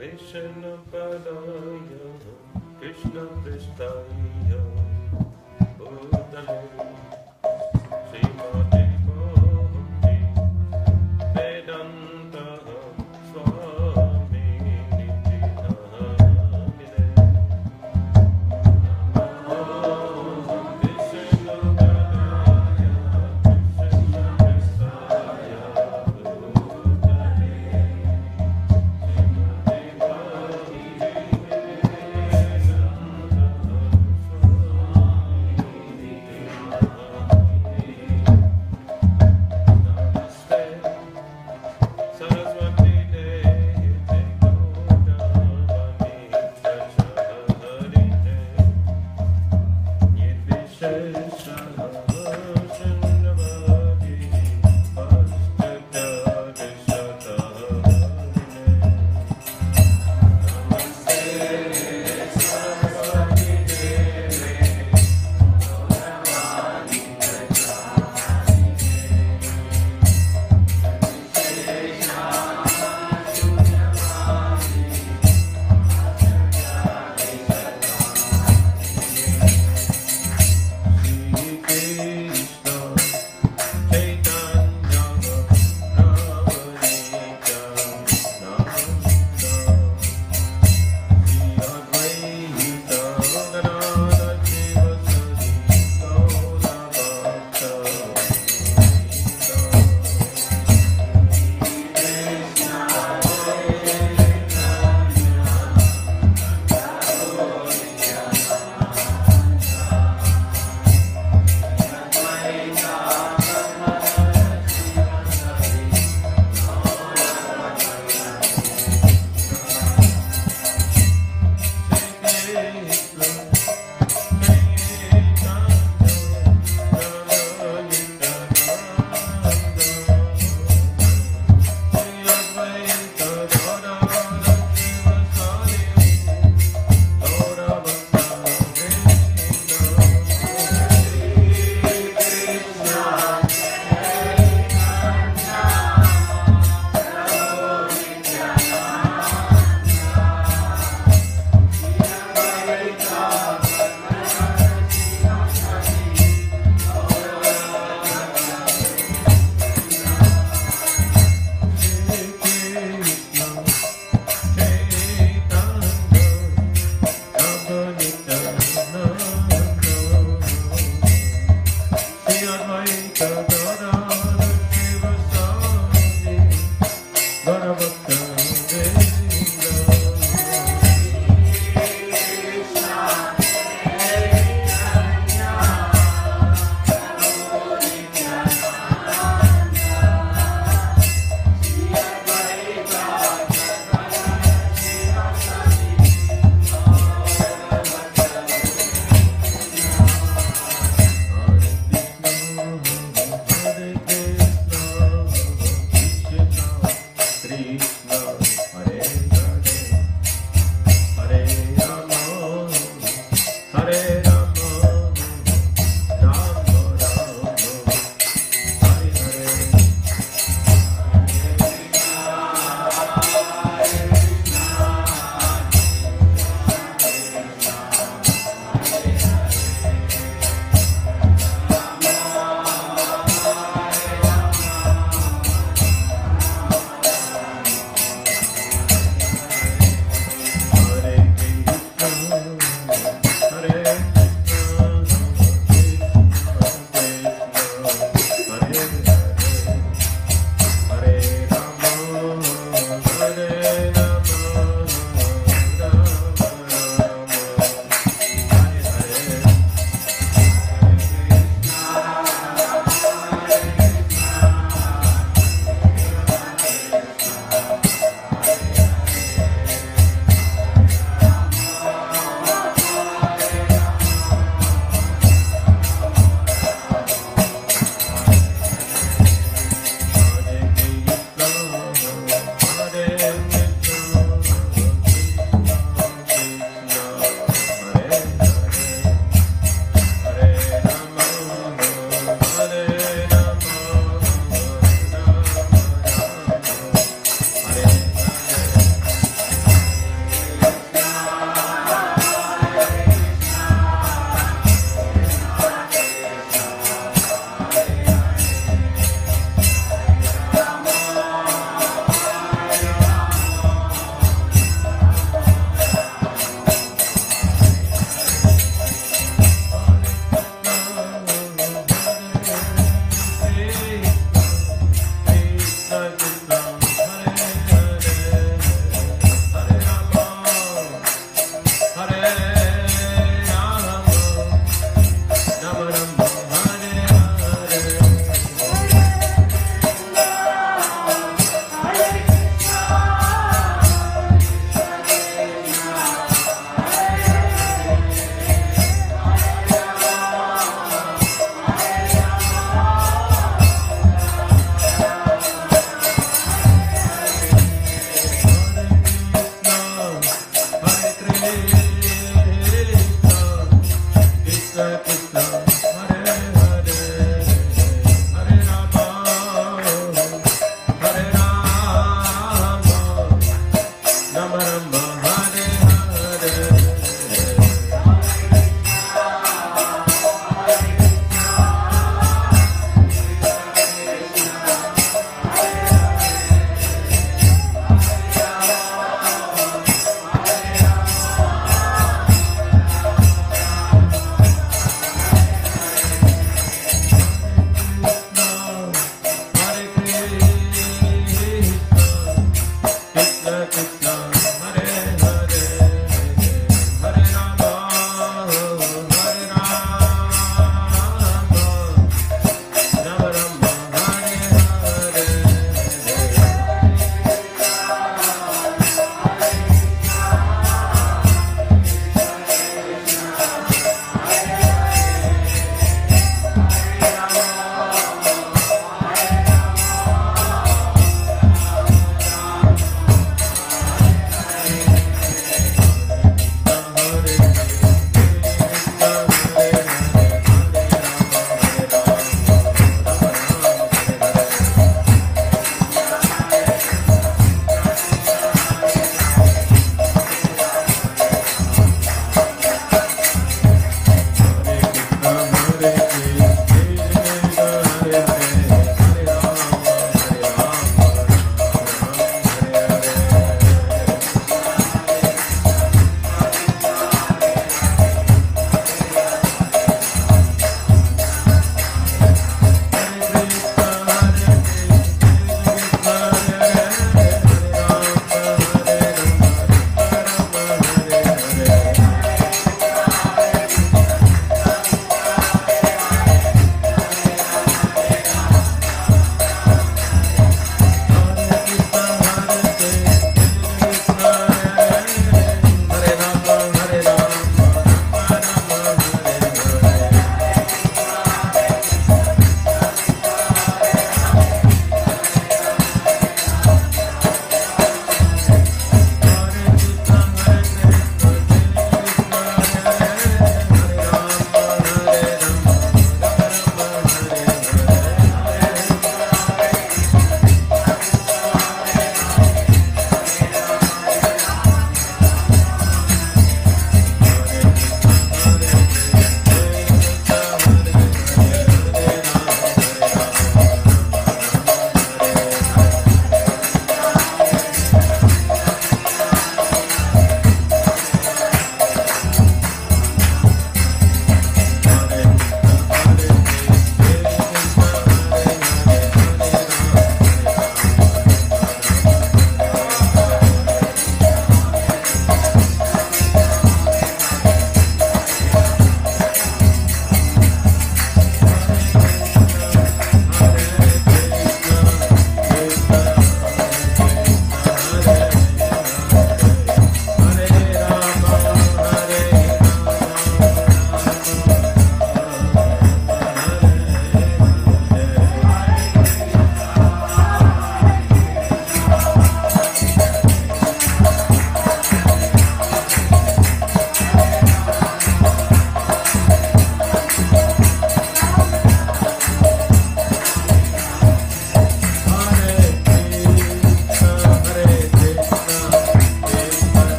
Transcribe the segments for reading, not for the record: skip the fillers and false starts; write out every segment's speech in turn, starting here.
Krishna Padaya Krishna Pristaya Bhutale Srimati Bhakti Vedanta Swami Niti Namine Krishna Padaya Krishna Pristaya Bhutale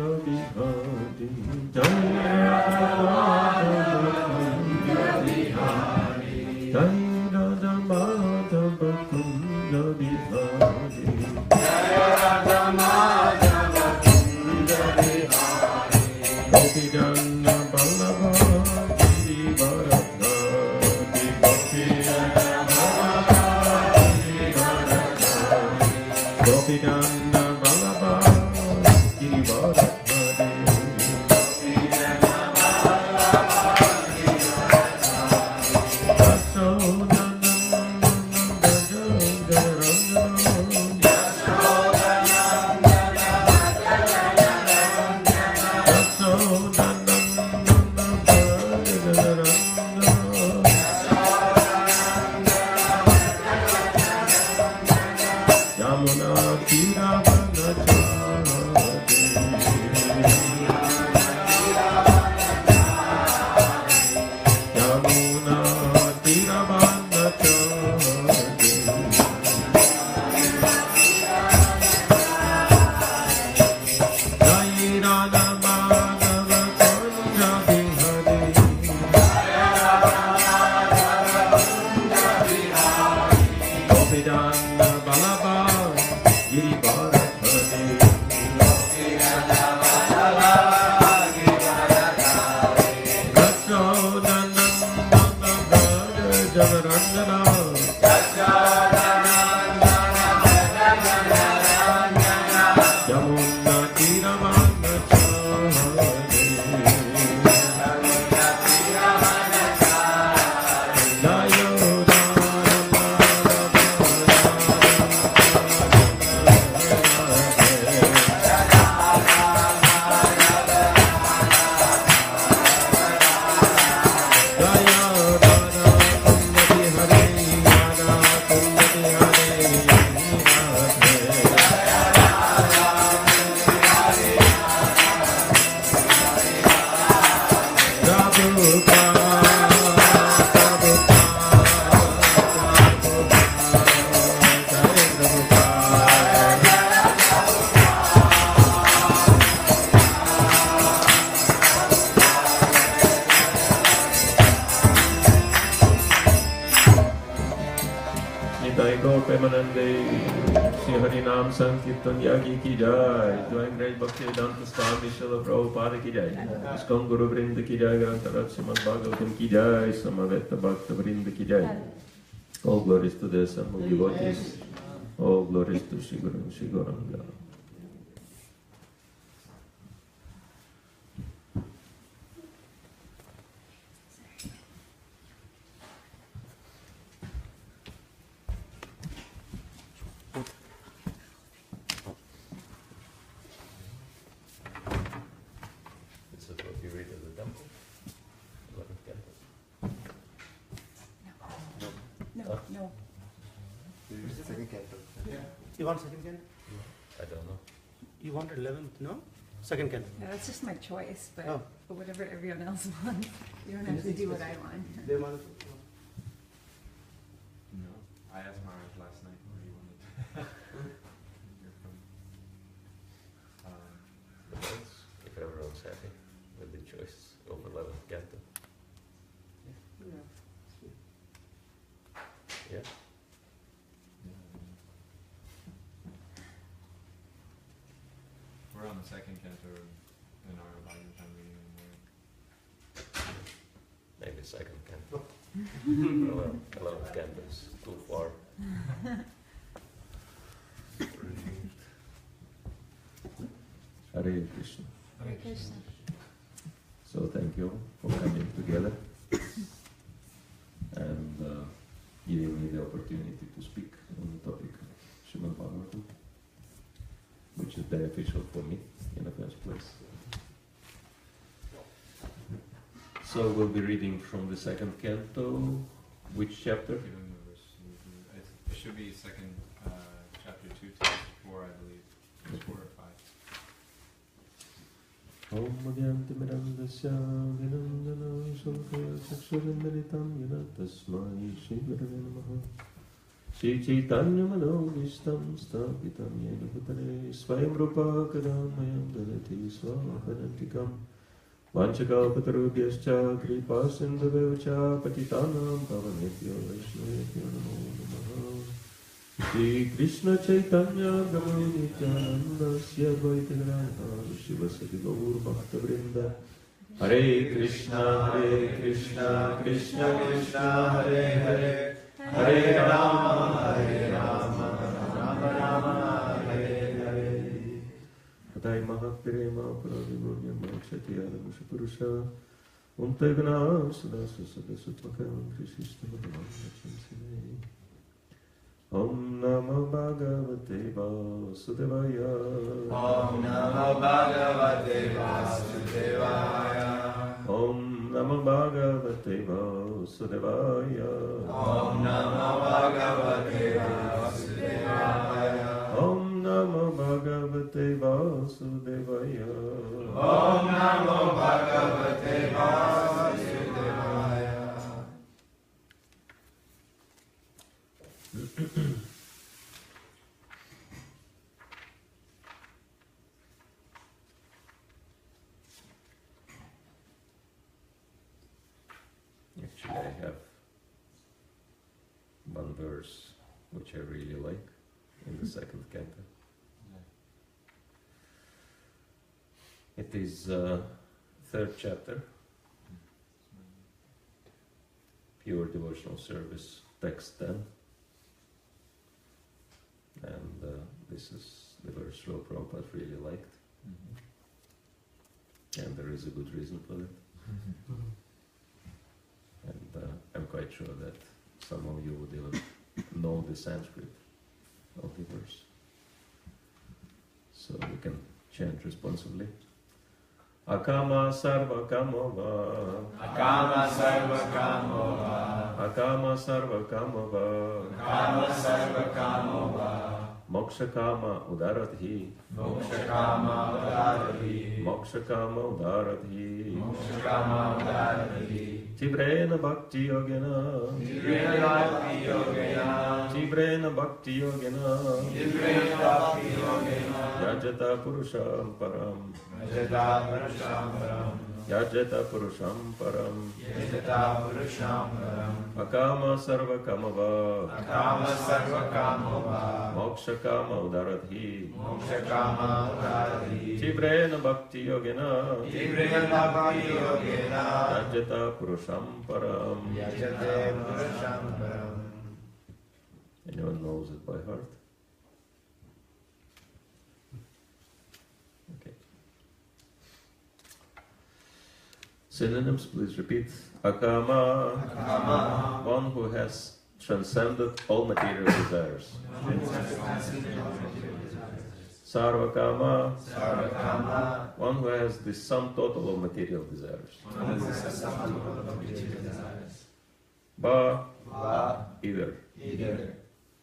Kunda Bihari, Jaya Radha Kunda Bihari, Jaya Radha Madhava Kunda Bihari, Jaya Radha Madhava Kunda Bihari, Gopi Janna Ballabha Giri Bharadhari, Gopi Janna Ballabha Giri Bharadhari, Gopi Janna Ballabha Giri Bharadhari, Gopi Janna Ballabha Giri Bharadhari, Rasayana Sankirtan Yagi ki jai, Joint Great Bhakti Swami Srila Prabhupada ki jai, Iskon Guru Vrinda ki jai, Grantarat Srimad Bhagavatam ki jai, Samaveta Bhakta Vrinda ki jai. All glories to the assembled devotees, all glories to Shri Guru and Shri Gauranga. You want second canto? I don't know. You want 11th, no? Second canto. Yeah, that's just my choice, but Oh. whatever everyone else wants. You don't have to do what I want. They want No, I asked Maharaj last night where he wanted to hear from. Depends if everyone's happy with the choice of 11th canto. Yeah? We're on the second canto in our Bhagavatam reading. Maybe second canto. Well, 11th canto is too far. Hare Krishna. Hare Krishna. So thank you for coming together and giving me the opportunity to speak on the topic of Srimad Bhagavatam, which is beneficial for me in the first place. So we'll be reading from the second canto. Which chapter? Given the verse, it should be second chapter 2 to 4, I believe. It's 4 or 5. Om Madhyanta Mirandasya Vinandana Shulkaya Chakshurindaritam Yena Tasmai Shri Gurave Namaha Shri Chaitanya Manobishtam Stapitam Yena Bhutane Swayam Rupa Kadamayam Dalati Swapadantikam Vanchakalpatarubhyascha Kripa Sindhavevcha Patitanam Pavanebhyo Vaishnavebhyo Namo Namaha Shri Krishna Chaitanya Prabhu Nityananda Sri Advaita Gadadhara Shivasati Gaur Bhakta Vrinda Hare Krishna Krishna Krishna Hare Hare Hare Rama Rama Rama Hare Hare Atai Mahaprema Pradimunya Mokshati Adamusha Purusha Untagana Sadasa Sadasutmakam Krishista Madhavacham Om Namo Bhagavate Vasudevaya Om Namo Bhagavate Vasudevaya Om Namo Bhagavate Vasudevaya Om Namo Bhagavate Vasudevaya Om Namo Bhagavate Vasudevaya Om Namo Bhagavate Vasudevaya Actually, I have one verse which I really like in the second canto. It is third chapter, Pure Devotional Service, text 10. And this is the verse Srila Prabhupada really liked. And there is a good reason for it. And I'm quite sure that some of you would even know the Sanskrit of the verse. So you can chant responsibly. Akama sarva kamo va. Akama sarva kamo va. Akama sarva kamo va. Akama sarva kamo va. Moksha kama udaradhi. Moksha kama udaradhi. Moksha kama udaradhi. Moksha kama udaradhi. Tibrena bhakti yogena. Tibrena bhakti yogena. Tibrena bhakti yogena. Tibrena bhakti yogena. Yajata purusham param. Yajata purusham param. Yajata purusham param. Yajata purusham param. Akama sarva kamava. Akama sarva kamo va. Moksha kama udaradhi. Moksha kama udaradhi. Tibrena bhakti yogena. Tibrena bhakti yogena. Yajata purusham param. Yajate purusham param. Anyone knows it by heart? Okay. Synonyms, please repeat. Akama, Akama. one who has transcended all material desires. Sarvakama, Sarvakama. one who has the sum total of material desires. Ba, Va. either. Either.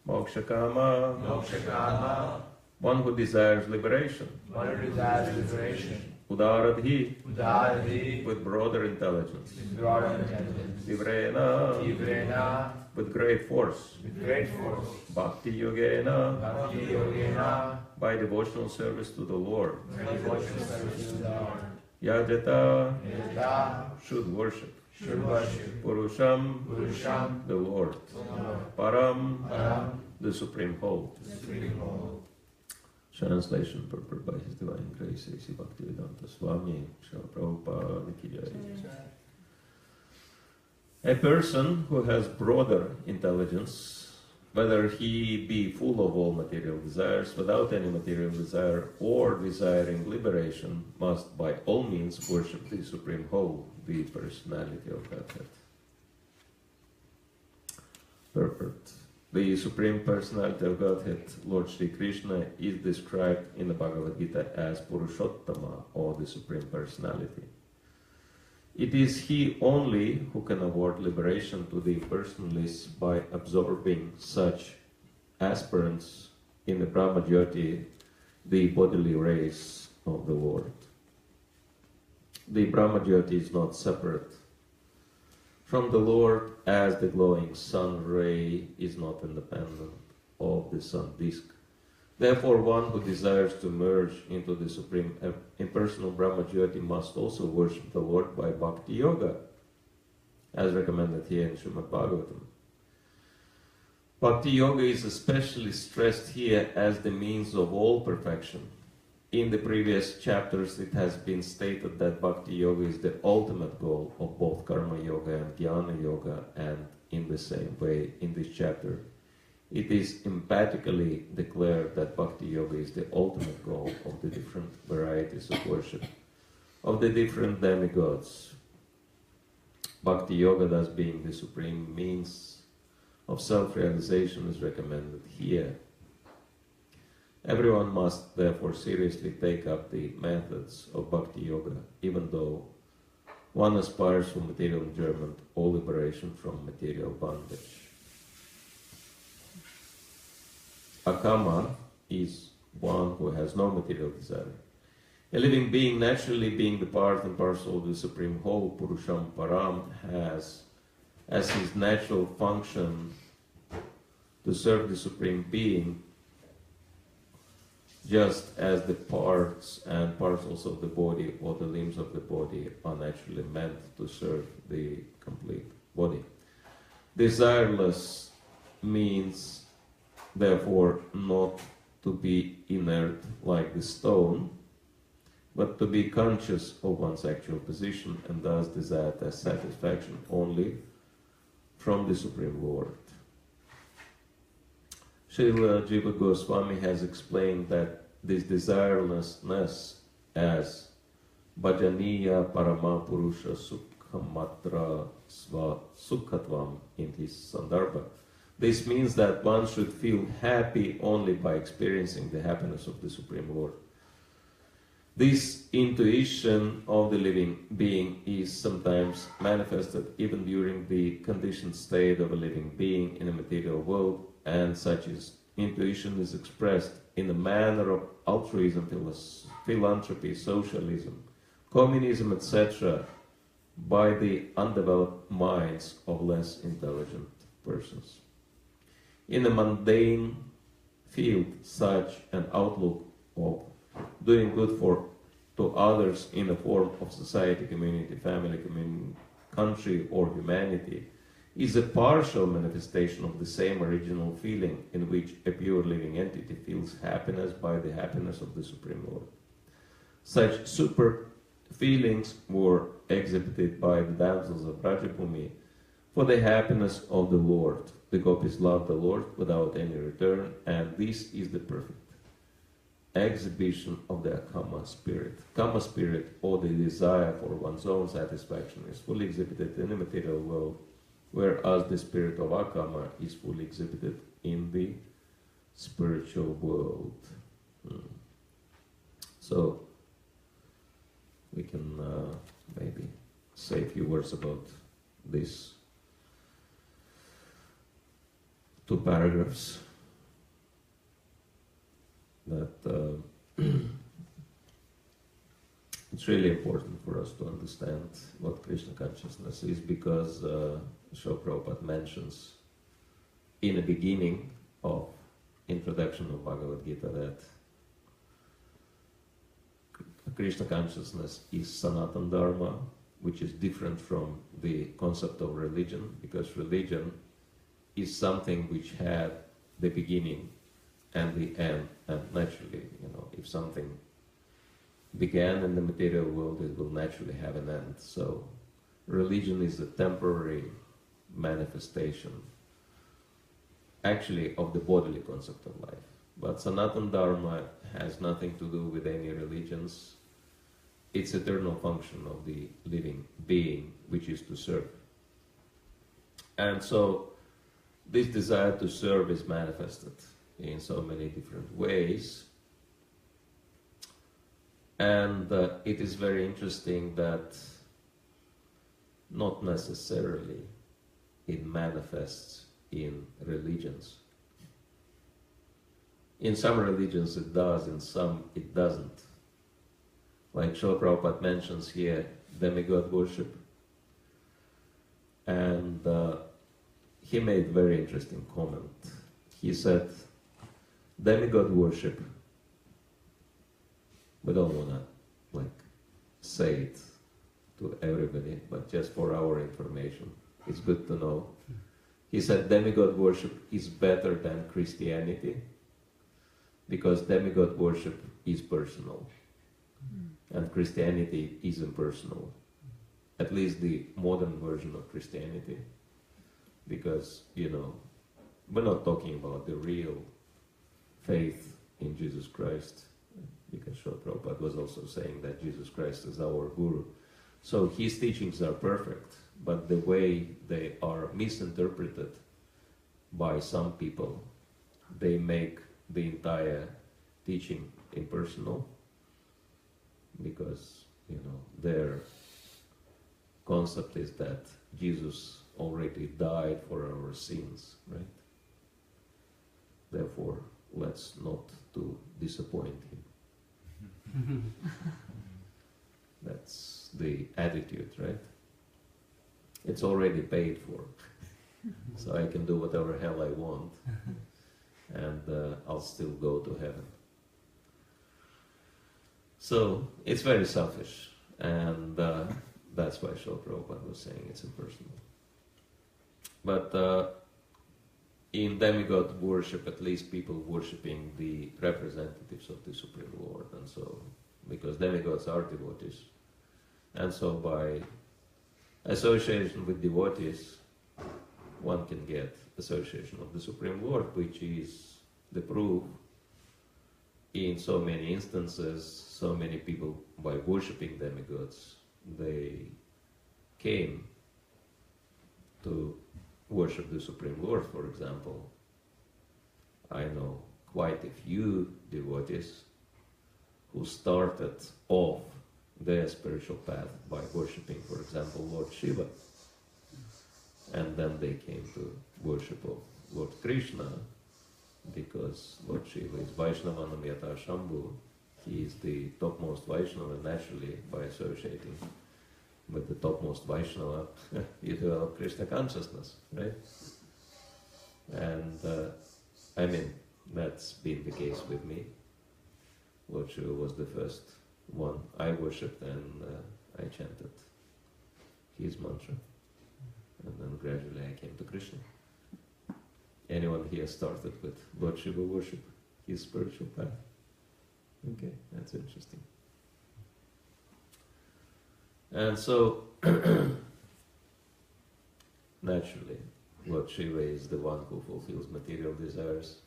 Mokshakama, Mokshakama. one who desires liberation. One who desires liberation. Udaradhi, Udaradhi. with broader intelligence. With broader intelligence. Tivrena, Tivrena. with great force. With great force. Bhakti yogena, Bhakti yogena. by devotional service to the Lord. Devotional service to the Lord. Yajata, Yajata. should worship. Should worship. Purusham, Purusham. the Lord. Lord. Param, Param. the Supreme Whole. Supreme Lord. Translation purport by His Divine Grace, A.C. Bhakti Swami, Srila Prabhupada Ki Jai. A person who has broader intelligence, whether he be full of all material desires, without any material desire, or desiring liberation, must by all means worship the Supreme Whole, the Personality of Godhead. Purport. The Supreme Personality of Godhead, Lord Sri Krishna, is described in the Bhagavad Gita as Purushottama, or the Supreme Personality. It is He only who can award liberation to the personalists by absorbing such aspirants in the Brahmajyoti, the bodily rays of the Lord. The Brahmajyoti is not separate from the Lord as the glowing sun ray is not independent of the sun disk. Therefore, one who desires to merge into the Supreme Impersonal Brahma Jyoti must also worship the Lord by Bhakti Yoga, as recommended here in Srimad Bhagavatam. Bhakti Yoga is especially stressed here as the means of all perfection. In the previous chapters, it has been stated that Bhakti Yoga is the ultimate goal of both Karma Yoga and Jnana Yoga, and in the same way, in this chapter, it is emphatically declared that Bhakti Yoga is the ultimate goal of the different varieties of worship, of the different demigods. Bhakti Yoga, thus being the supreme means of self-realization, is recommended here. Everyone must therefore seriously take up the methods of Bhakti Yoga, even though one aspires for material enjoyment or liberation from material bondage. Akama is one who has no material desire. A living being, naturally being the part and parcel of the Supreme Whole, Purusham Param, has as his natural function to serve the Supreme Being, just as the parts and parcels of the body or the limbs of the body are naturally meant to serve the complete body. Desireless means, therefore, not to be inert like the stone, but to be conscious of one's actual position and thus desire as satisfaction only from the Supreme Lord. Srila Jiva Goswami has explained that this desirelessness as Bhajaniya Parama Purusha Sukhamatra Sva Sukhatvam in his Sandarbha. This means that one should feel happy only by experiencing the happiness of the Supreme Lord. This intuition of the living being is sometimes manifested even during the conditioned state of a living being in a material world, and such intuition is expressed in the manner of altruism, philanthropy, socialism, communism, etc., by the undeveloped minds of less intelligent persons. In a mundane field, such an outlook of doing good to others in the form of society, community, family, country, or humanity is a partial manifestation of the same original feeling in which a pure living entity feels happiness by the happiness of the Supreme Lord. Such super feelings were exhibited by the damsels of Rajabhumi for the happiness of the Lord. The gopis love the Lord without any return, and this is the perfect exhibition of the Akama spirit. Kama spirit, or the desire for one's own satisfaction, is fully exhibited in the material world, whereas the spirit of Akama is fully exhibited in the spiritual world. So, we can maybe say a few words about these two paragraphs that it's really important for us to understand what Krishna consciousness is, because Srila Prabhupada mentions in the beginning of introduction of Bhagavad Gita that Krishna consciousness is Sanatana Dharma, which is different from the concept of religion, because religion is something which had the beginning and the end, and naturally, if something began in the material world, it will naturally have an end. So, religion is a temporary manifestation, actually, of the bodily concept of life. But Sanatana Dharma has nothing to do with any religions. It's eternal function of the living being, which is to serve. And so, this desire to serve is manifested in so many different ways. And it is very interesting that not necessarily it manifests in religions. In some religions it does, in some it doesn't. Like Srila Prabhupada mentions here, demigod worship. And he made very interesting comment. He said, demigod worship, we don't want to say it to everybody, but just for our information, it's good to know. He said demigod worship is better than Christianity because demigod worship is personal and Christianity is impersonal. At least the modern version of Christianity, because, we're not talking about the real faith in Jesus Christ, because Srila Prabhupada was also saying that Jesus Christ is our Guru. So his teachings are perfect, but the way they are misinterpreted by some people, they make the entire teaching impersonal, because, their concept is that Jesus already died for our sins, right? Therefore, let's not to disappoint him. That's the attitude, right? It's already paid for, so I can do whatever hell I want, and I'll still go to heaven. So it's very selfish, and that's why Srila Prabhupada was saying it's impersonal. But in demigod worship, at least people worshipping the representatives of the Supreme Lord, and so, because demigods are devotees, and so by association with devotees, one can get association of the Supreme Lord, which is the proof in so many instances, so many people, by worshipping demigods, they came to worship the Supreme Lord. For example, I know quite a few devotees who started off their spiritual path by worshipping, for example, Lord Shiva, and then they came to worship of Lord Krishna, because Lord Shiva is Vaishnavanam Yata Shambhu. He is the topmost Vaishnava. Naturally, by associating with the topmost Vaishnava, you develop Krishna consciousness, right? And that's been the case with me. Lord Shiva was the first one I worshipped, and I chanted his mantra, and then gradually I came to Krishna. Anyone here started with Lord Shiva worship, his spiritual path? Okay, that's interesting. And so, naturally, Lord Shiva is the one who fulfills material desires,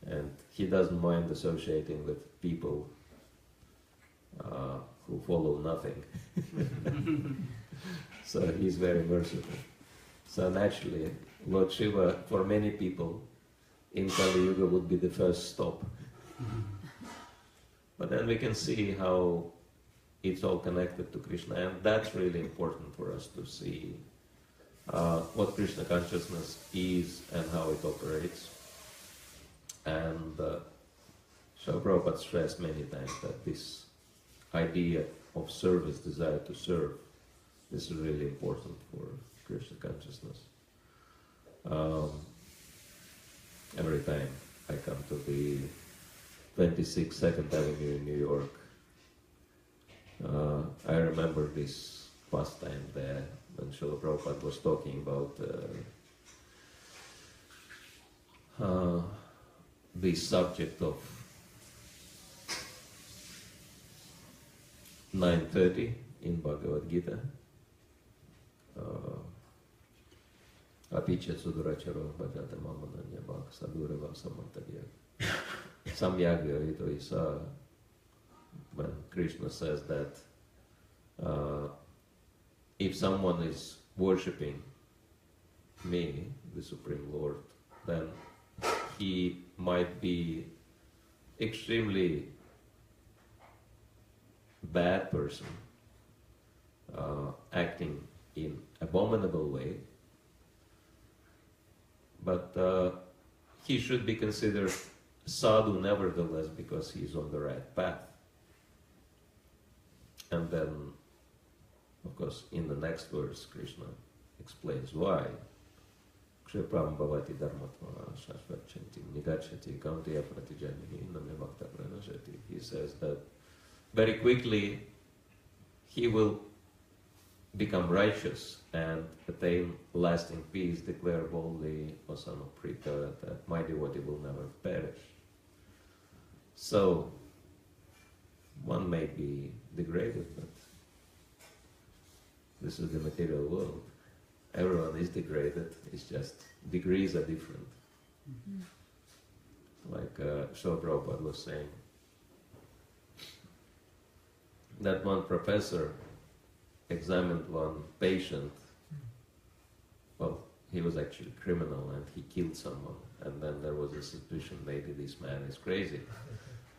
and he doesn't mind associating with people who follow nothing. So he's very merciful. So naturally, Lord Shiva, for many people, in Kali Yuga would be the first stop. But then we can see how it's all connected to Krishna, and that's really important for us to see what Krishna consciousness is and how it operates. And Srila Prabhupada stressed many times that this idea of service, desire to serve, this is really important for Krishna consciousness. Every time I come to the 26th 2nd Avenue in New York, I remember this pastime there when Srila Prabhupada was talking about the subject of 9:30 in Bhagavad Gita. Apicha suduracharo bhajate mamananya bhak sadurava samantavya. Samyagya ito isa, when Krishna says that if someone is worshipping me, the Supreme Lord, then he might be extremely bad person, acting in abominable way, but he should be considered sadhu nevertheless, because he is on the right path. And then, of course, in the next verse, Krishna explains why. Kshepram bhavati dharmatva shashvachanti nigachati kaunteya pratijani name bhakta pranashati. He says that very quickly he will become righteous and attain lasting peace. Declare boldly, O son of Pritha, that my devotee will never perish. So, one may be degraded, but this is the material world. Everyone is degraded, it's just degrees are different. Like Srila Prabhupada was saying, that one professor examined one patient. Well, he was actually a criminal and he killed someone, and then there was a suspicion maybe this man is crazy.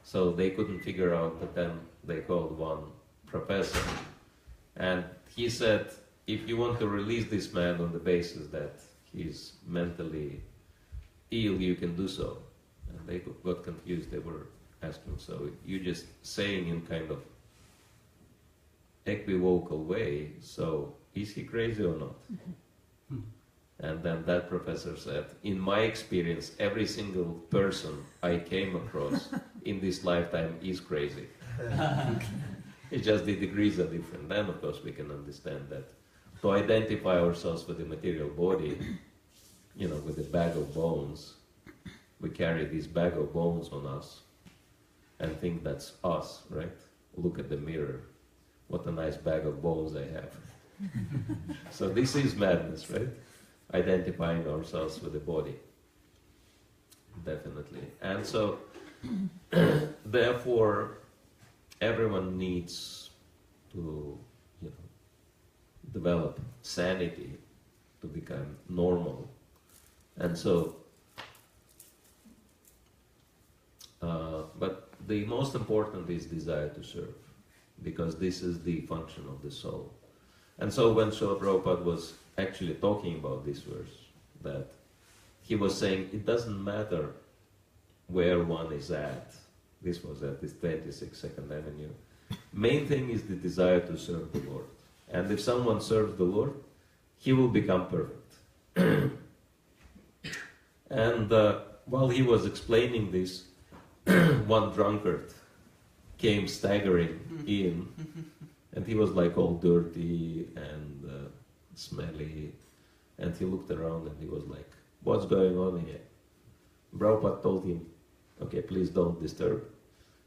So they couldn't figure out, but then they called one professor, and he said, if you want to release this man on the basis that he's mentally ill, you can do so. And they got confused. They were asking, so you just saying in kind of equivocal way, so is he crazy or not? And then that professor said, in my experience, every single person I came across in this lifetime is crazy. It's just the degrees are different. Then of course we can understand that to identify ourselves with the material body, with a bag of bones, we carry this bag of bones on us and think that's us, right? Look at the mirror. What a nice bag of bones I have. So this is madness, right? Identifying ourselves with the body. Definitely. And so, therefore, everyone needs to, develop sanity to become normal. And so, but the most important is desire to serve, because this is the function of the soul. And so when Srila Prabhupada was actually talking about this verse, that he was saying it doesn't matter where one is at. This was at this 26th Second Avenue. Main thing is the desire to serve the Lord. And if someone serves the Lord, he will become perfect. And while he was explaining this, one drunkard came staggering in, and he was like all dirty and smelly, and he looked around and he was like, what's going on here? Prabhupada told him, okay, please don't disturb.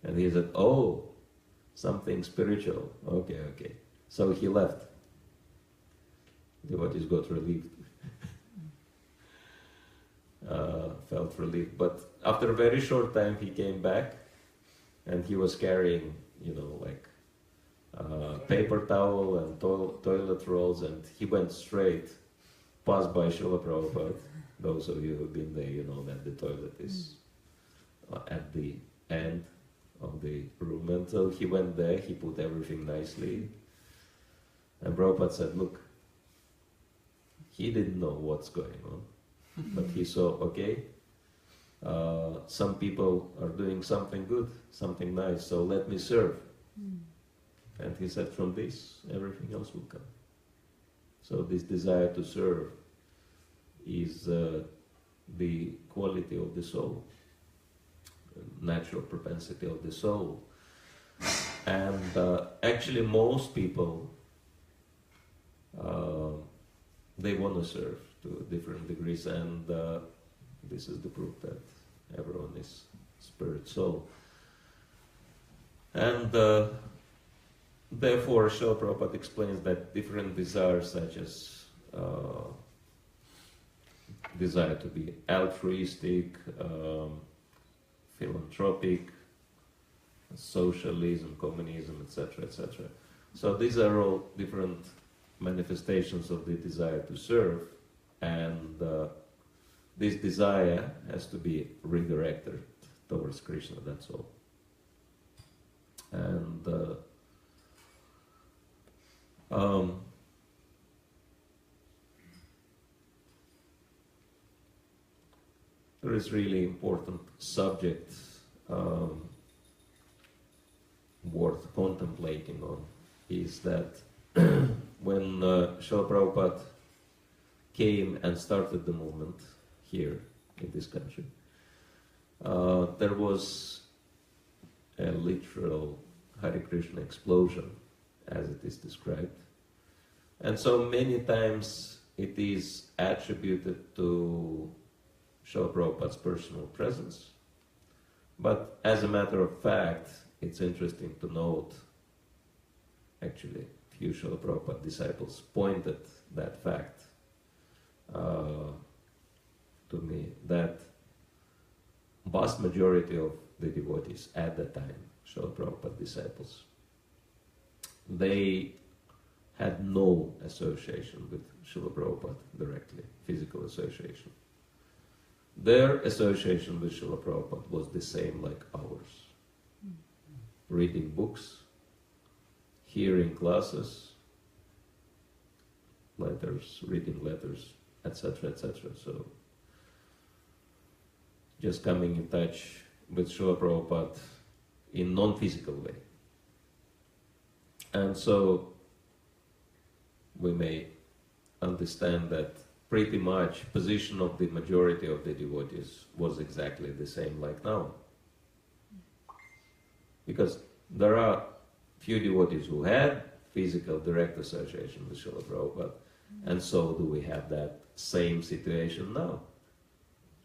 And he said, oh, something spiritual. Okay. So he left. Devotees got relieved. Felt relieved. But after a very short time he came back, and he was carrying, paper towel and toilet rolls, and he went straight, passed by Srila Prabhupada. Those of you who've been there, you know that the toilet is at the end of the room. And so he went there, he put everything nicely. And Prabhupada said, look, he didn't know what's going on, but he saw, okay, some people are doing something good, something nice, so let me serve. And he said, from this, everything else will come. So this desire to serve is the quality of the soul, natural propensity of the soul. And actually most people, they want to serve to different degrees, and this is the proof that everyone is spirit soul. And therefore Srila Prabhupada explains that different desires, such as desire to be altruistic, philanthropic, socialism, communism, etc., etc. So these are all different manifestations of the desire to serve, and this desire has to be redirected towards Krishna, that's all. And there is really important subject worth contemplating on, is that when Srila Prabhupada came and started the movement here in this country, there was a literal Hare Krishna explosion, as it is described. And so many times it is attributed to Srila Prabhupada's personal presence. But as a matter of fact, it's interesting to note, actually, few Srila Prabhupada disciples pointed that fact to me, that vast majority of the devotees at that time, Srila Prabhupada disciples, they had no association with Srila Prabhupada directly, physical association. Their association with Srila Prabhupada was the same like ours. Reading books, hearing classes, letters, reading letters, etc., etc. So, just coming in touch with Srila Prabhupada in non-physical way. And so, we may understand that pretty much position of the majority of the devotees was exactly the same like now. Because there are few devotees who had physical direct association with Srila Prabhupada, and so do we have that same situation now.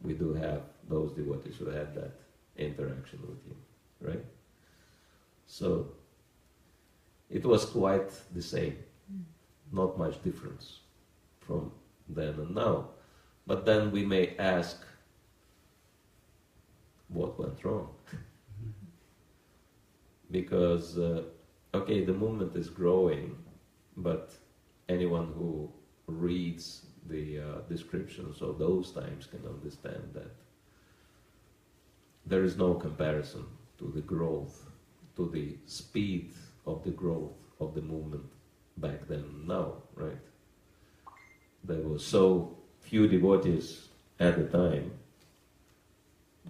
We do have those devotees who had that interaction with him, right? So, it was quite the same, not much difference from then and now. But then we may ask, what went wrong? Because, okay, the movement is growing, but anyone who reads the descriptions of those times can understand that there is no comparison to the growth, to the speed of the growth of the movement back then and now, right? There were so few devotees at the time,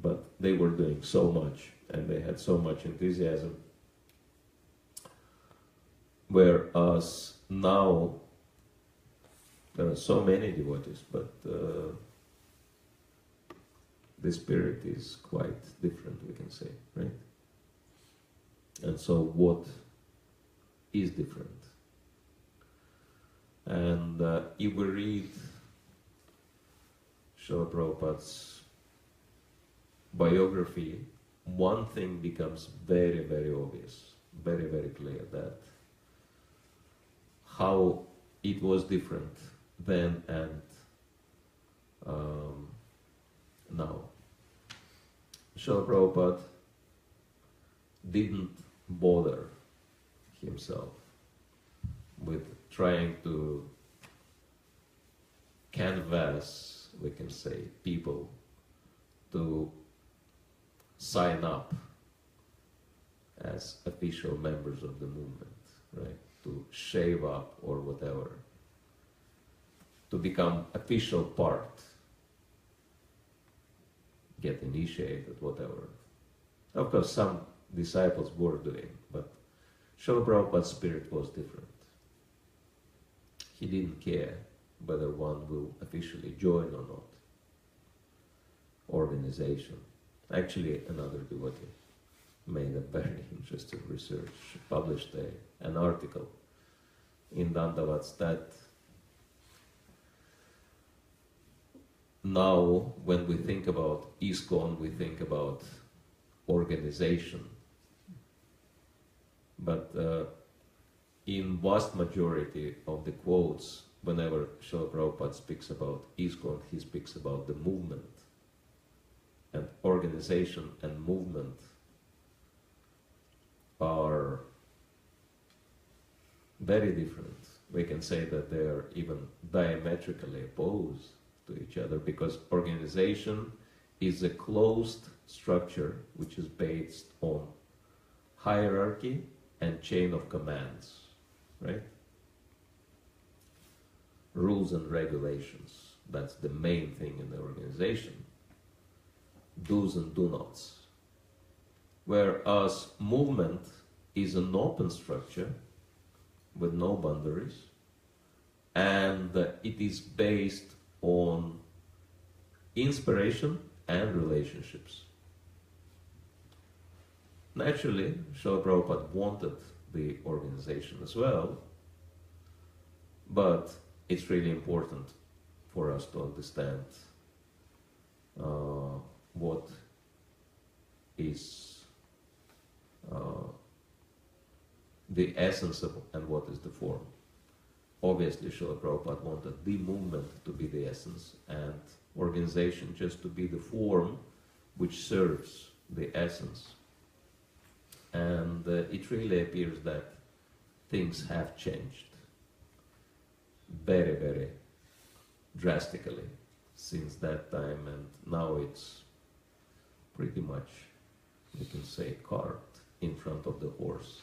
but they were doing so much and they had so much enthusiasm. Whereas now, there are so many devotees, but the spirit is quite different, we can say, right? And so what is different? And if we read Srila Prabhupada's biography, one thing becomes very, very obvious, very, very clear, that how it was different then and now. Srila Prabhupada didn't bother himself with trying to canvass, we can say, people to sign up as official members of the movement, right? To shave up or whatever, to become official part, get initiated, whatever. Of course, some disciples were doing, but Srila Prabhupada's spirit was different. He didn't care whether one will officially join or not. Organization. Actually, another devotee made a very interesting research, published an article in Dandavats that now when we think about ISKCON, we think about organization. But in vast majority of the quotes, whenever Srila Prabhupada speaks about ISKCON, he speaks about the movement. And organization and movement are very different. We can say that they are even diametrically opposed to each other, because organization is a closed structure which is based on hierarchy and chain of commands, right? Rules and regulations, that's the main thing in the organization. Do's and do-nots. Whereas movement is an open structure with no boundaries, and it is based on inspiration and relationships. Naturally, Srila Prabhupada wanted the organization as well, but it's really important for us to understand what is the essence of and what is the form. Obviously, Srila Prabhupada wanted the movement to be the essence and organization just to be the form which serves the essence. And it really appears that things have changed very, very drastically since that time, and now it's pretty much, you can say, cart in front of the horse.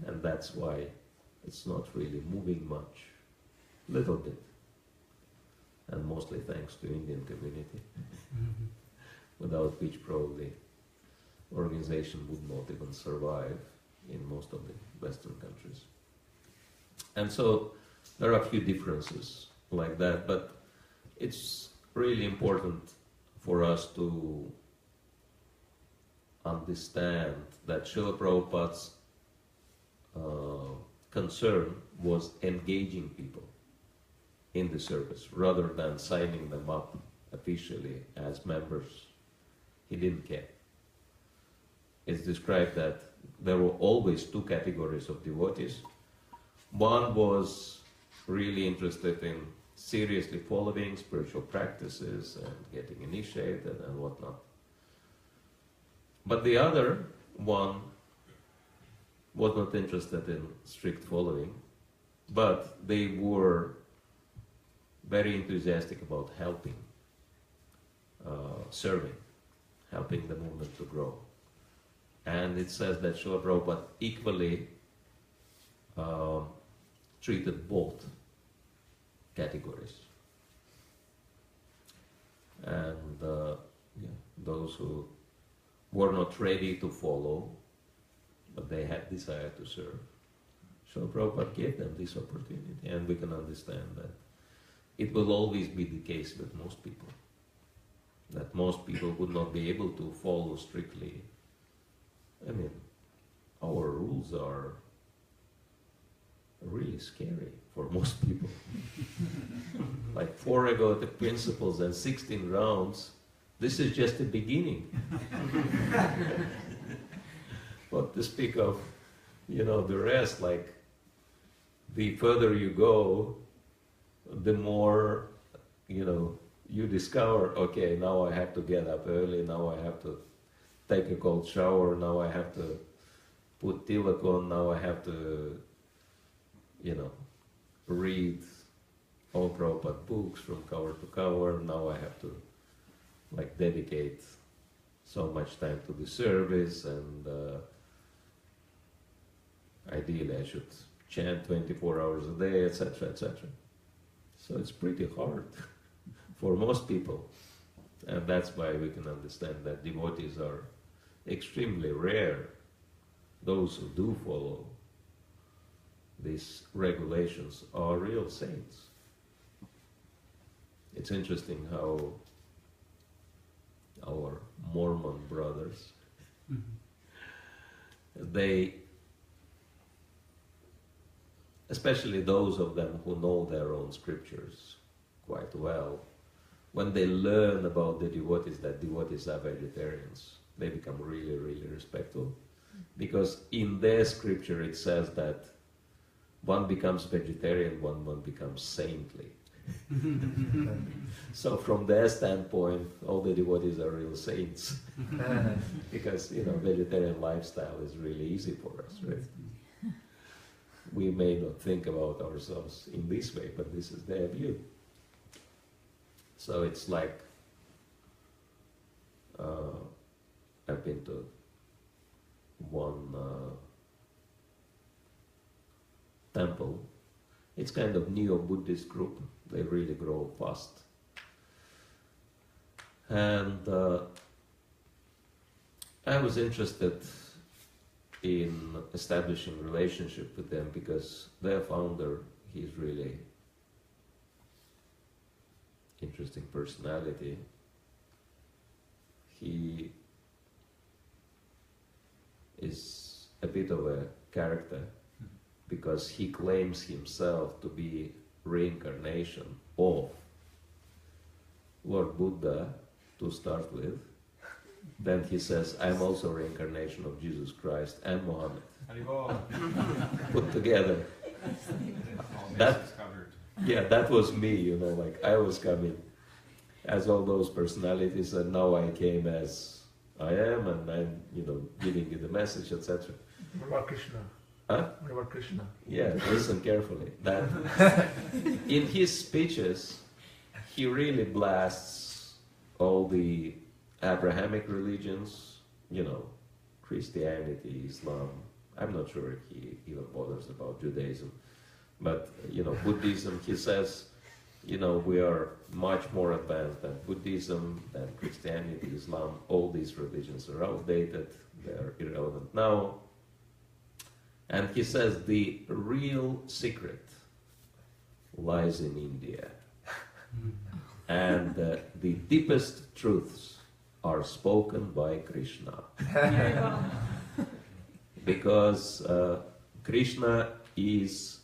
And that's why it's not really moving much, little bit, and mostly thanks to Indian community, without which probably organization would not even survive in most of the Western countries. And so there are a few differences like that, but it's really important for us to understand that Srila Prabhupada's concern was engaging people in the service rather than signing them up officially as members. He didn't care. It's described that there were always two categories of devotees. One was really interested in seriously following spiritual practices and getting initiated and whatnot. But the other one was not interested in strict following, but they were very enthusiastic about helping, serving, helping the movement to grow. And it says that Srila Prabhupada equally treated both categories. And those who were not ready to follow, but they had desire to serve, Srila Prabhupada gave them this opportunity, and we can understand that it will always be the case with most people, that most people would not be able to follow strictly. I mean, our rules are really scary for most people. Like 4 regulative principles and 16 rounds, this is just the beginning. What to speak of, the rest, like the further you go, the more, you discover, okay, now I have to get up early, now I have to take a cold shower, now I have to put tilak on, now I have to, read all Prabhupada books from cover to cover, now I have to dedicate so much time to the service, and ideally I should chant 24 hours a day, etc., etc. So it's pretty hard for most people, and that's why we can understand that devotees are extremely rare. Those who do follow these regulations are real saints. It's interesting how our Mormon brothers, they, especially those of them who know their own scriptures quite well, when they learn about the devotees, that devotees are vegetarians, they become really, really respectful. Because in their scripture it says that one becomes vegetarian, one becomes saintly. So from their standpoint, all the devotees are real saints. Because, vegetarian lifestyle is really easy for us, right? We may not think about ourselves in this way, but this is their view. So it's like, I've been to one temple. It's kind of neo-Buddhist group. They really grow fast. And I was interested in establishing relationship with them because their founder, he's really interesting personality. He is a bit of a character because he claims himself to be reincarnation of Lord Buddha to start with. Then he says, I'm also reincarnation of Jesus Christ and Muhammad put together. All That- bases covered. Yeah, that was me, you know, like I was coming as all those personalities, and now I came as I am, and I'm, you know, giving you the message, etc. What about Krishna? Huh? What about Krishna? Yeah, listen carefully. That in his speeches, he really blasts all the Abrahamic religions, you know, Christianity, Islam. I'm not sure if he even bothers about Judaism. But, you know, Buddhism, he says, you know, we are much more advanced than Buddhism, than Christianity, Islam. All these religions are outdated, they are irrelevant now. And he says the real secret lies in India. And the deepest truths are spoken by Krishna. Because Krishna is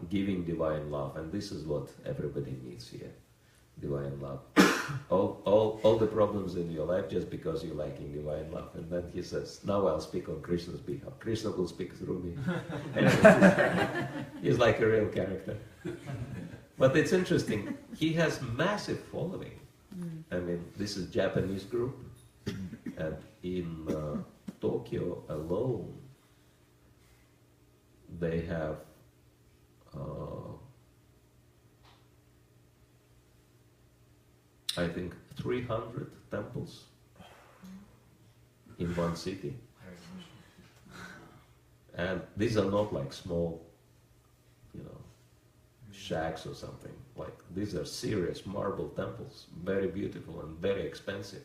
giving divine love, and this is what everybody needs here, divine love. all the problems in your life just because you're lacking divine love. And then he says, now I'll speak on Krishna's behalf. Krishna will speak through me. Anyway, he's like a real character. But it's interesting, he has massive following. I mean, this is Japanese group, and in Tokyo alone, they have I think 300 temples in one city. And these are not like small, you know, shacks or something. Like, these are serious marble temples, very beautiful and very expensive.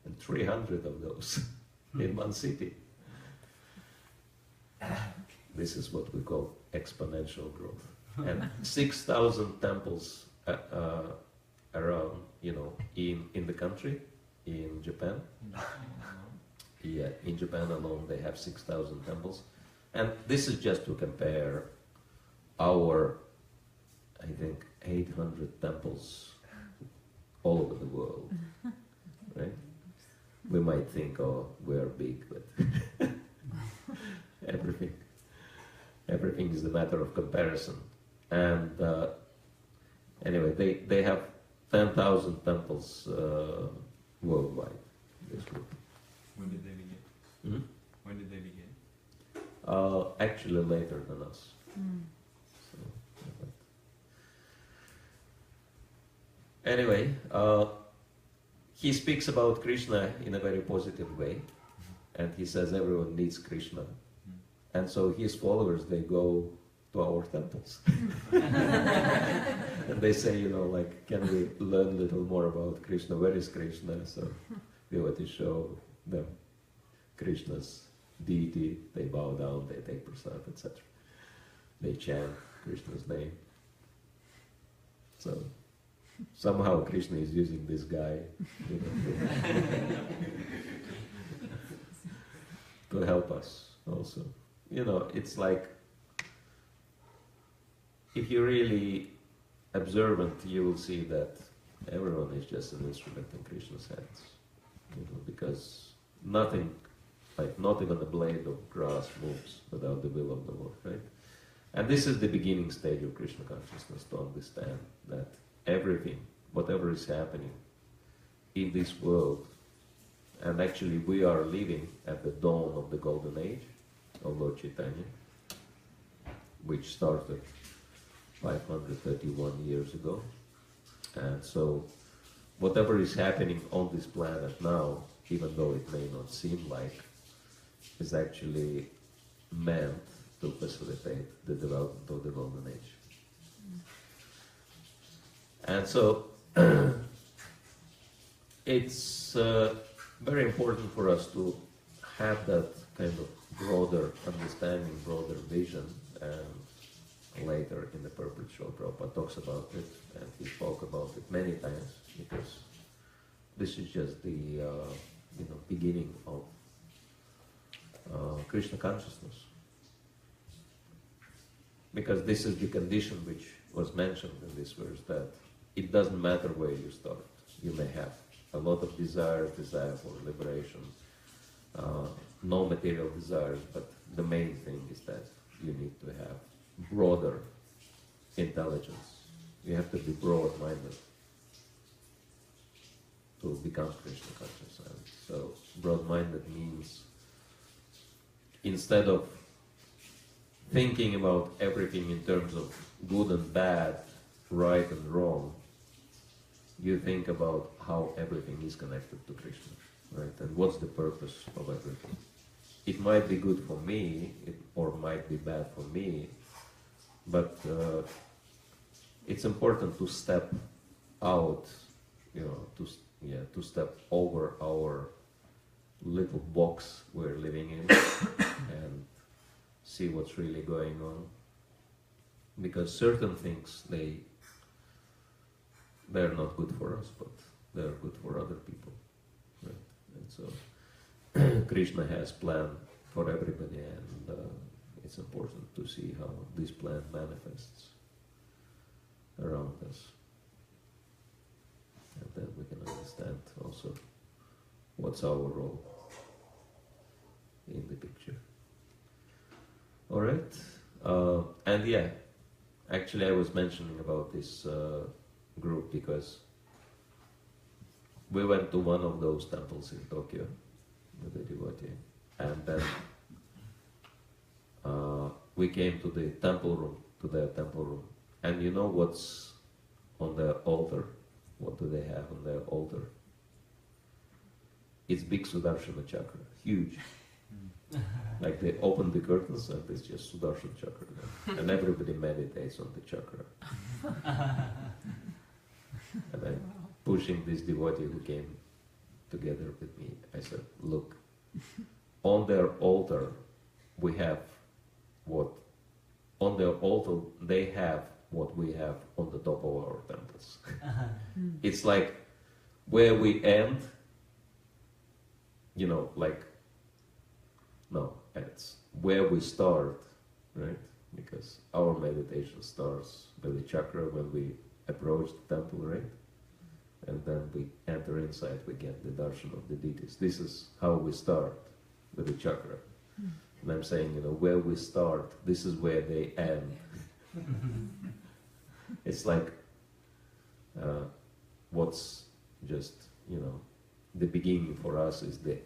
And 300 of those in one city. This is what we call exponential growth. And 6,000 temples around, you know, in the country, in Japan. Yeah, in Japan alone they have 6,000 temples. And this is just to compare our, I think, 800 temples all over the world, right? We might think, oh, we're big, but everything is a matter of comparison. And anyway, they have 10,000 temples worldwide, this group. When did they begin? Hmm? When did they begin? Actually later than us. So, anyway, he speaks about Krishna in a very positive way, and he says everyone needs Krishna. And so his followers, they go to our temples. And they say, you know, like, can we learn a little more about Krishna? Where is Krishna? So devotees show them Krishna's deity, they bow down, they take prasad, etc. They chant Krishna's name. So somehow Krishna is using this guy, you know, to help us also. You know, it's like, if you're really observant, you will see that everyone is just an instrument in Krishna's hands. You know, because nothing, like not even a blade of grass moves without the will of the Lord, right? And this is the beginning stage of Krishna consciousness, to understand that everything, whatever is happening in this world, and actually we are living at the dawn of the golden age of Lord Chaitanya, which started 531 years ago. And so whatever is happening on this planet now, even though it may not seem like, is actually meant to facilitate the development of the golden age. And so it's very important for us to have that kind of broader understanding, broader vision, and later in the purport show. Prabhupada talks about it, and he spoke about it many times, because this is just the beginning of Krishna consciousness. Because this is the condition which was mentioned in this verse, that it doesn't matter where you start. You may have a lot of desire for liberation, no material desires, but the main thing is that you need to have broader intelligence. You have to be broad-minded to become Krishna conscious. And so broad-minded means instead of thinking about everything in terms of good and bad, right and wrong, you think about how everything is connected to Krishna, right? And what's the purpose of everything? It might be good for me, or might be bad for me, but it's important to step out, to step over our little box we're living in and see what's really going on. Because certain things, they're not good for us, but they're good for other people, right? And so Krishna has plan for everybody, and it's important to see how this plan manifests around us. And then we can understand also what's our role in the picture. Alright, and yeah, actually I was mentioning about this group because we went to one of those temples in Tokyo with the devotee, and then we came to the temple room, and you know what's on the altar? What do they have on their altar? It's big Sudarshana chakra, huge. Like they open the curtains and it's just Sudarshana chakra there. And everybody meditates on the chakra. And I'm pushing this devotee who came together with me. I said, look, on their altar we have they have what we have on the top of our temples. It's like where we end, it's where we start, right? Because our meditation starts with the chakra when we approach the temple, right? And then we enter inside, we get the darshan of the deities. This is how we start with the chakra. And I'm saying, where we start, this is where they end. It's like what's just, the beginning for us is the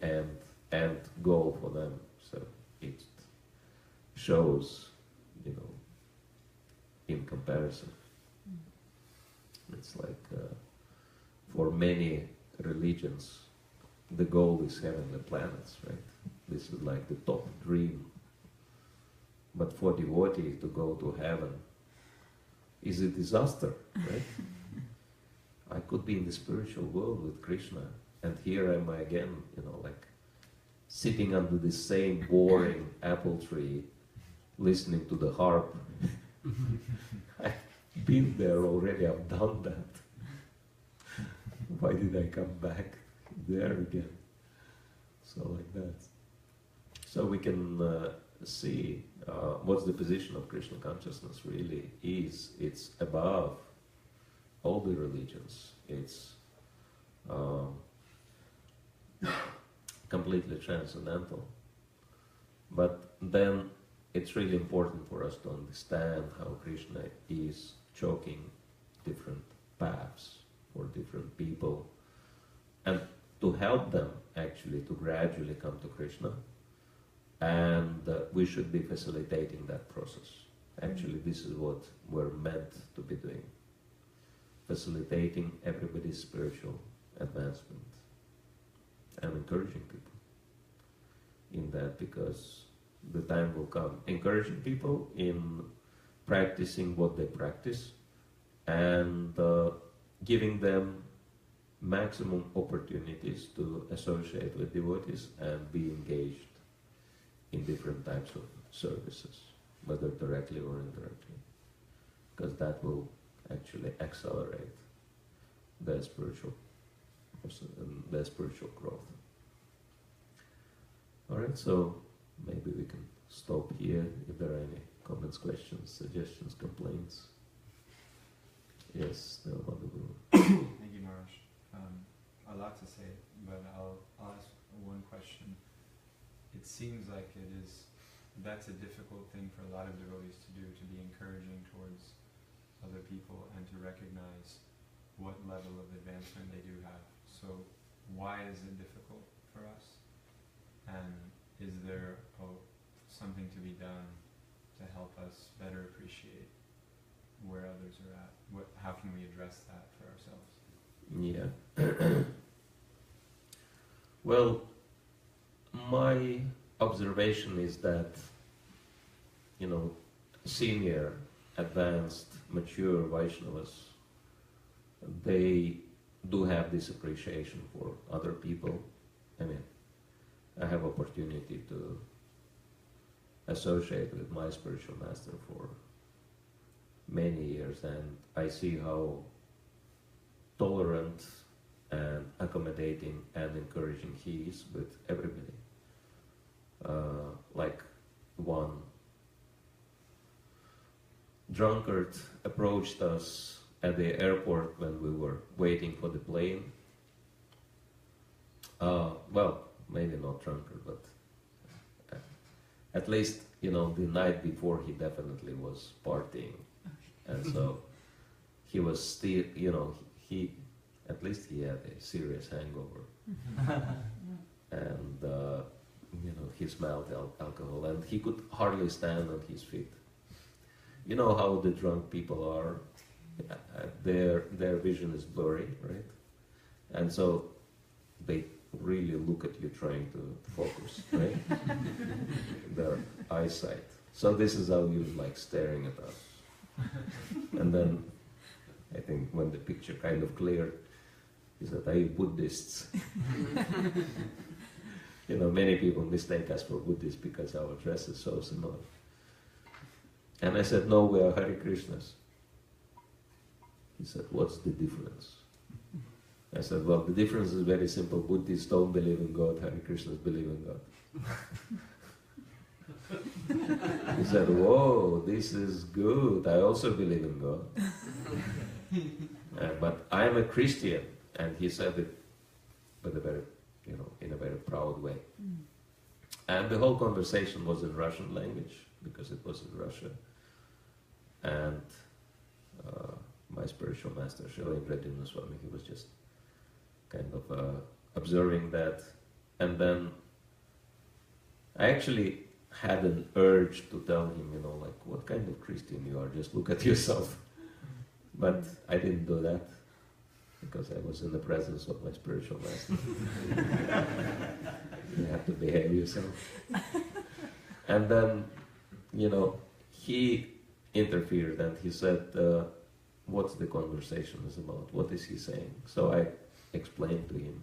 end goal for them. So it shows, in comparison. It's like for many religions, the goal is heavenly planets, right? This is like the top dream. But for devotee to go to heaven is a disaster, right? I could be in the spiritual world with Krishna, and here am I again, sitting under the same boring apple tree, listening to the harp. I've been there already, I've done that. Why did I come back there again? So like that. So we can see what's the position of Krishna consciousness really is. It's above all the religions. It's completely transcendental. But then it's really important for us to understand how Krishna is choking different paths for different people, and to help them actually to gradually come to Krishna. And we should be facilitating that process. Actually, this is what we're meant to be doing. Facilitating everybody's spiritual advancement and encouraging people in that, because the time will come. Encouraging people in practicing what they practice and giving them maximum opportunities to associate with devotees and be engaged in different types of services, whether directly or indirectly. because that will actually accelerate their spiritual growth. Alright, so maybe we can stop here if there are any comments, questions, suggestions, complaints. Yes, no one will. Thank you, Maharaj. A lot to say, but I'll ask one question. It seems like that's a difficult thing for a lot of devotees to do, to be encouraging towards other people and to recognize what level of advancement they do have. So why is it difficult for us? And is there something to be done to help us better appreciate where others are at? How can we address that for ourselves? Yeah. Well, my observation is that, senior, advanced, mature Vaishnavas, they do have this appreciation for other people. I mean, I have opportunity to associate with my spiritual master for many years, and I see how tolerant and accommodating and encouraging he is with everybody. Like one drunkard approached us at the airport when we were waiting for the plane. Well, maybe not drunkard, but at least, the night before he definitely was partying. And so he was still, at least he had a serious hangover. And, he smelled alcohol, and he could hardly stand on his feet. You know how the drunk people are, their vision is blurry, right? And so they really look at you trying to focus, right? Their eyesight. So this is how he was like staring at us. And then I think when the picture kind of cleared, he said, "Are you Buddhists?" Many people mistake us for Buddhists because our dress is so similar. And I said, "No, we are Hare Krishnas." He said, "What's the difference?" I said, "Well, the difference is very simple. Buddhists don't believe in God, Hare Krishnas believe in God." He said, "Whoa, this is good. I also believe in God." But I am a Christian. And he said it with a very, in a very proud way. And the whole conversation was in Russian language, because it was in Russia. And my spiritual master, Rasayana Swami, he was just kind of observing that. And then I actually had an urge to tell him, what kind of Christian you are, just look at yourself. But I didn't do that, because I was in the presence of my spiritual master. You have to behave yourself. And then, he interfered and he said, "What's the conversation is about? What is he saying?" So I explained to him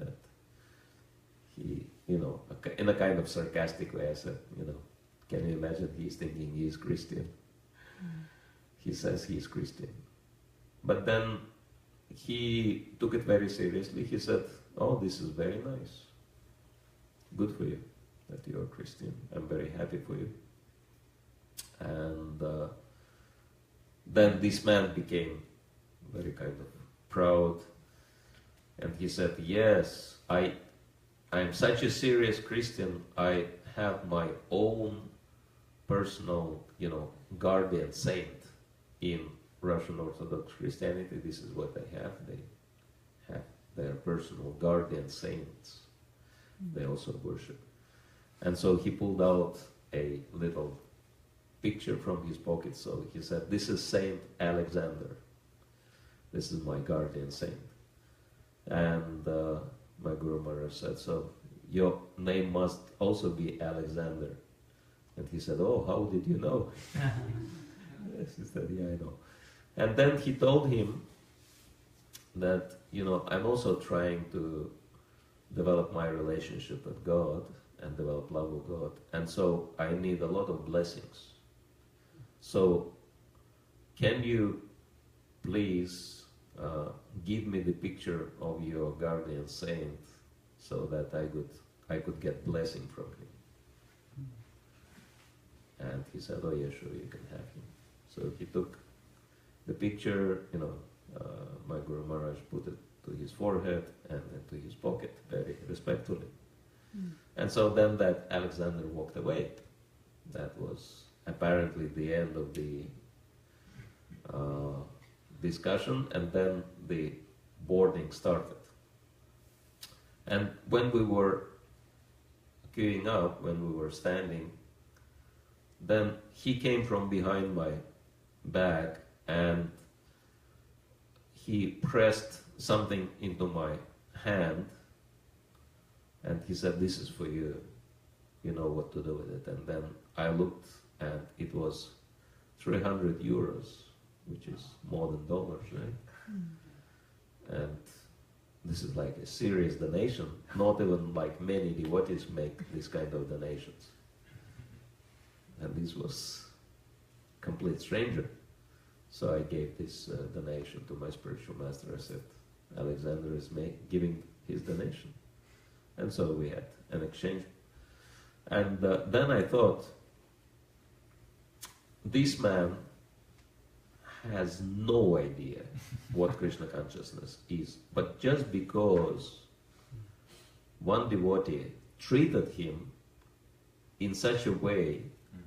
that he, in a kind of sarcastic way, I said, "Can you imagine he's thinking he's Christian?" He says he's Christian. But then he took it very seriously. He said, "Oh, this is very nice. Good for you that you're a Christian. I'm very happy for you." And then this man became very kind of proud. And he said, "Yes, I'm such a serious Christian. I have my own personal, guardian saint in Russian Orthodox Christianity. This is what they have. They have their personal guardian saints. They also worship." And so he pulled out a little picture from his pocket. So he said, "This is Saint Alexander. This is my guardian saint." And my Guru Maharaj said, "So your name must also be Alexander." And he said, "Oh, how did you know?" Yes, he said, "Yeah, I know." And then he told him that, I'm also trying to develop my relationship with God and develop love of God. And so I need a lot of blessings. So can you please give me the picture of your guardian saint so that I could get blessing from him? And he said, oh yeah, sure, you can have him. So he took the picture, my Guru Maharaj put it to his forehead and then to his pocket, very respectfully. And so then that Alexander walked away. That was apparently the end of the discussion, and then the boarding started. And when we were queuing up, when we were standing, then he came from behind my back and he pressed something into my hand and he said, this is for you, you know what to do with it. And then I looked and it was 300 euros, which is more than dollars, right? And this is like a serious donation. Not even like many devotees make this kind of donations. And this was a complete stranger. So I gave this donation to my spiritual master. I said, Alexander is giving his donation. And so we had an exchange. And then I thought, this man has no idea what Krishna consciousness is. But just because one devotee treated him in such a way,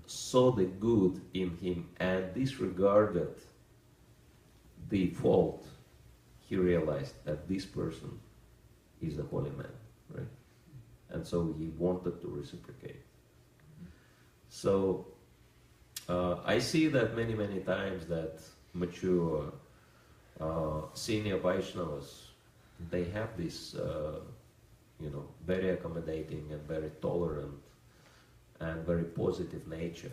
saw the good in him and disregarded the fault, he realized that this person is a holy man, right? And so he wanted to reciprocate. So I see that many, many times that mature senior Vaishnavas, they have this, very accommodating and very tolerant and very positive nature.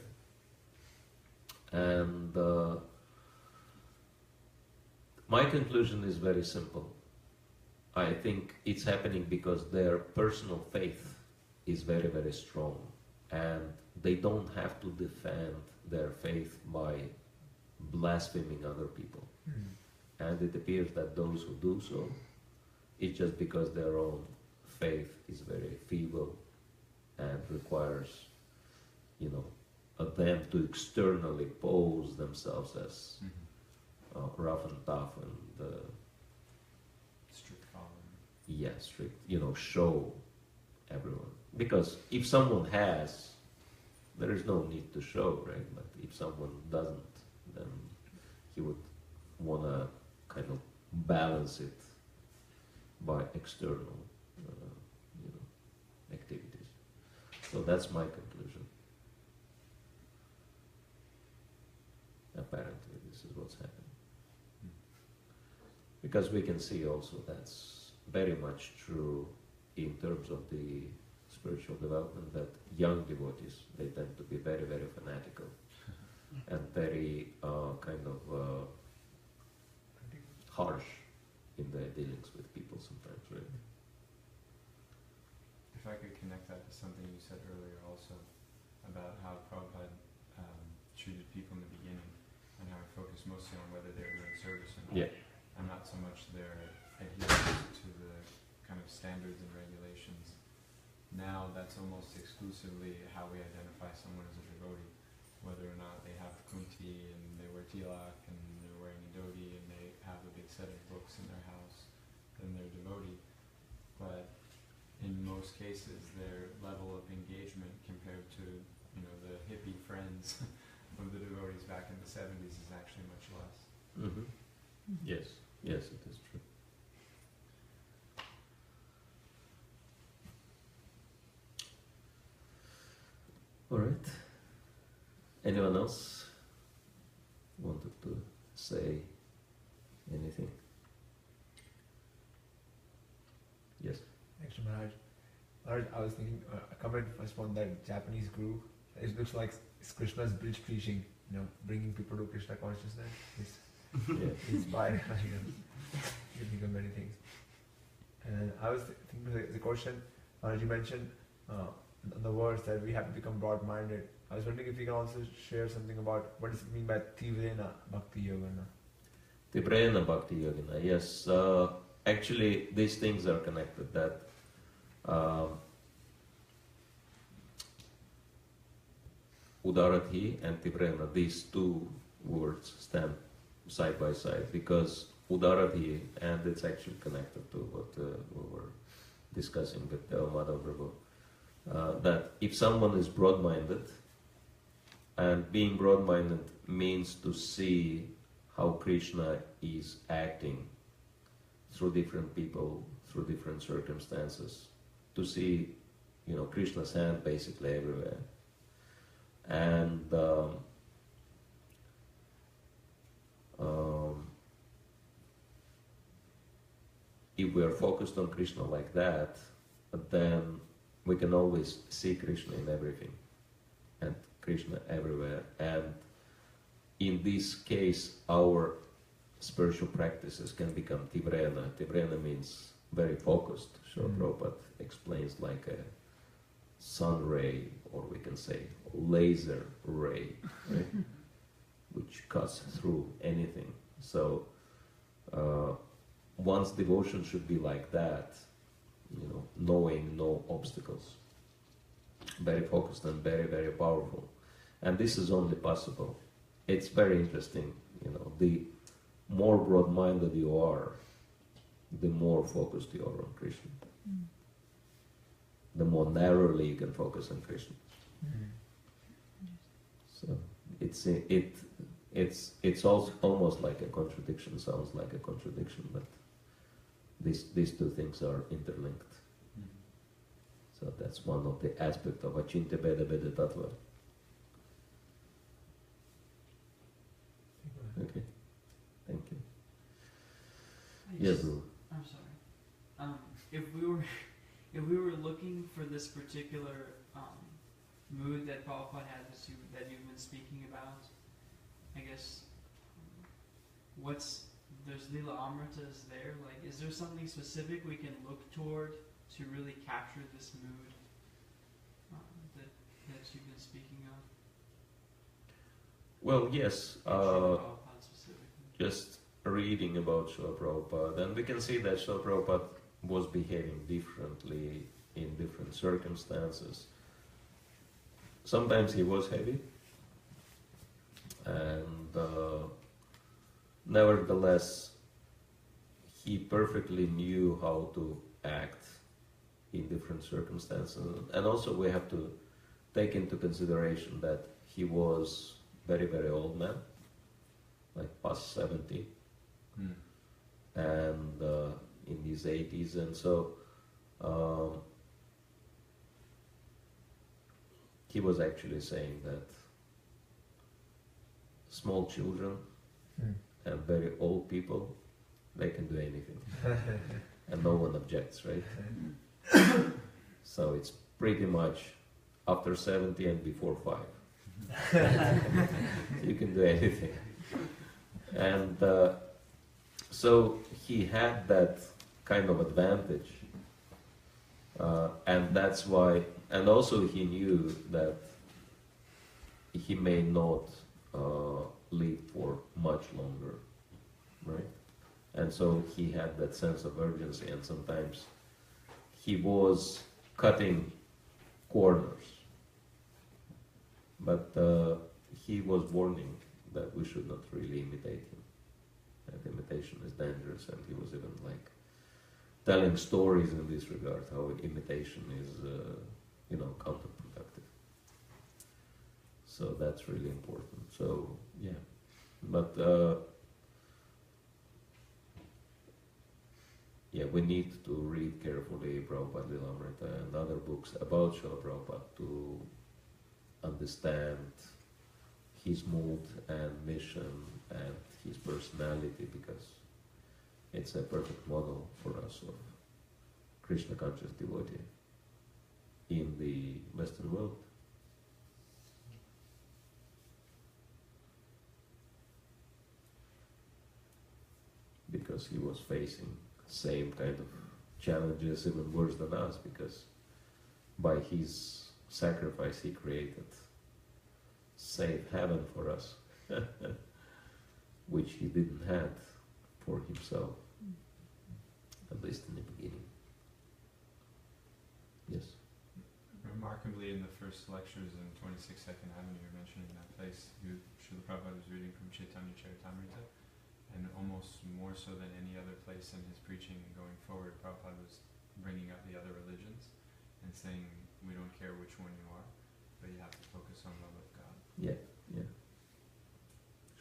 And my conclusion is very simple. I think it's happening because their personal faith is very, very strong, and they don't have to defend their faith by blaspheming other people. And it appears that those who do so, it's just because their own faith is very feeble and requires, them to externally pose themselves as rough and tough and strict following. Yeah, strict, show everyone. Because if someone has, there is no need to show, right? But if someone doesn't, then he would want to kind of balance it by external, activities. So that's my conclusion. Apparently, this is what's happening. Because we can see also that's very much true in terms of the spiritual development, that young devotees, they tend to be very, very fanatical and very harsh in their dealings with people sometimes, right? If I could connect that to something you said earlier also about how Prabhupada treated people in the beginning and how he focused mostly on whether they're doing service or not. Yeah. And not so much their adherence to the kind of standards and regulations. Now that's almost exclusively how we identify someone as a devotee, whether or not they have kunti and they wear tilak and they're wearing a dhoti and they have a big set of books in their house, then they're a devotee. But in most cases, their level of engagement compared to, the hippie friends of the devotees back in the 70s is actually much less. Mm-hmm. Yes, it is true. All right. Anyone else wanted to say anything? Yes. Actually, Maharaj, I was thinking a comment first on that Japanese guru. It looks like it's Krishna's bridge preaching, bringing people to Krishna consciousness. It's inspired. You think of many things. And I was thinking the question, Maharaj, you mentioned the words that we have to become broad-minded. I was wondering if you can also share something about what does it mean by Tivrena Bhakti Yogana? Tivrena Bhakti Yogina, yes. Actually, these things are connected. That Udarati and Tivrena, these two words stand side by side because Udarati, and it's actually connected to what we were discussing with Madhav Prabhu, that if someone is broad-minded, and being broad-minded means to see how Krishna is acting through different people, through different circumstances, to see, Krishna's hand basically everywhere. And if we are focused on Krishna like that, then we can always see Krishna in everything and Krishna everywhere. And in this case, our spiritual practices can become Tivrena. Tivrena means very focused. So Prabhupada explains like a sun ray, or we can say laser ray, right? Which cuts through anything. So one's devotion should be like that, knowing no obstacles. Very focused and very, very powerful. And this is only possible. It's very interesting, the more broad-minded you are, the more focused you are on Krishna. The more narrowly you can focus on Krishna. So it's also almost like a contradiction, sounds like a contradiction, but these two things are interlinked. So that's one of the aspects of Achintya Beda Beda Tattva. Okay, thank you. Yes, Guru. I'm sorry. If we were looking for this particular mood that Prabhupada had, that you've been speaking about, I guess, there's Lila Amritas there. Like, is there something specific we can look toward to really capture this mood that you've been speaking of? Well, yes. Prabhupada specifically. Just reading about Srila Prabhupada, and we can see that Srila Prabhupada was behaving differently in different circumstances. Sometimes he was heavy, and nevertheless, he perfectly knew how to act in different circumstances. And also we have to take into consideration that he was very, very old man, like past 70, and in his 80s, and so he was actually saying that small children and very old people, they can do anything, and no one objects, right? So it's pretty much after 70 and before 5. You can do anything. And so he had that kind of advantage, and that's why, and also he knew that he may not live for much longer, right? And so he had that sense of urgency, and sometimes he was cutting corners, but he was warning that we should not really imitate him. That imitation is dangerous, and he was even like telling stories in this regard, how imitation is, counterproductive. So that's really important. So yeah, but we need to read carefully Prabhupada Lilamrita and other books about Srila Prabhupada to understand his mood and mission and his personality, because it's a perfect model for us of Krishna conscious devotee in the Western world. Because he was facing same kind of challenges, even worse than us, because by his sacrifice he created, save heaven for us, which he didn't have for himself, at least in the beginning. Yes? Remarkably, in the first lectures in 26th Avenue, you're mentioning that place, Srila Prabhupada was reading from Chaitanya Charitamrita, and almost more so than any other place in his preaching and going forward, Prabhupada was bringing up the other religions and saying, we don't care which one you are, but you have to focus on love of God. Yeah, yeah.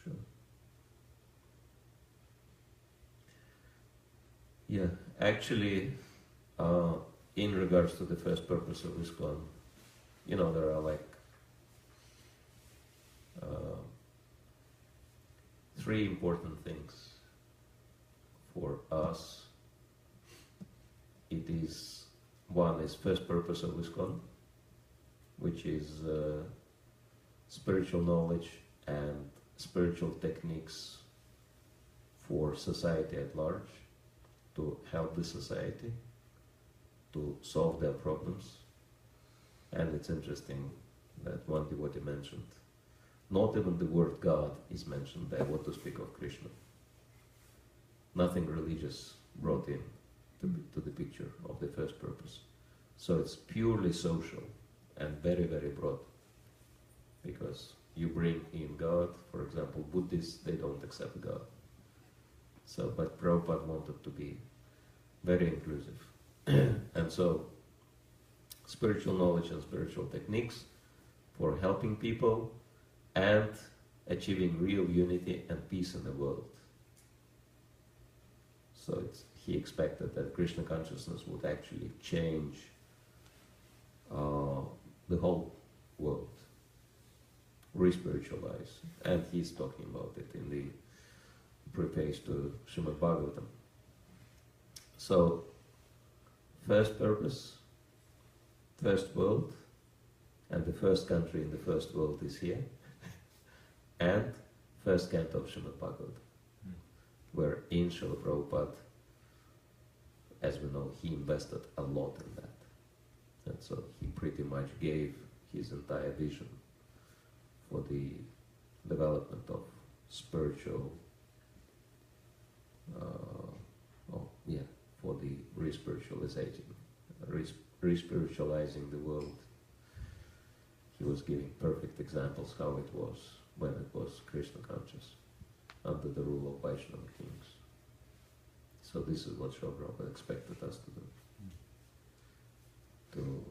Sure. Yeah, actually, in regards to the first purpose of ISKCON, you know, there are like 3 important things for us. It is, one is first purpose of ISKCON, which is spiritual knowledge and spiritual techniques for society at large, to help the society to solve their problems. And it's interesting that one devotee mentioned, not even the word God is mentioned there, what to speak of Krishna. Nothing religious brought in to the picture of the first purpose. So it's purely social and very, very broad. Because you bring in God, for example, Buddhists, they don't accept God. So, but Prabhupada wanted to be very inclusive. And so, spiritual knowledge and spiritual techniques for helping people and achieving real unity and peace in the world. So he expected that Krishna consciousness would actually change the whole world, re-spiritualize. And he's talking about it in the preface to Srimad Bhagavatam. So, first purpose, first world, and the first country in the first world is here, and first canto of Srimad Bhagavatam, where in Srila Prabhupada, as we know, he invested a lot in that. And so he pretty much gave his entire vision for the development of spiritual, for the re-spiritualizing the world. He was giving perfect examples how it was when it was Krishna conscious, under the rule of Vaishnava kings. So this is what Srila Prabhupada expected us to do, to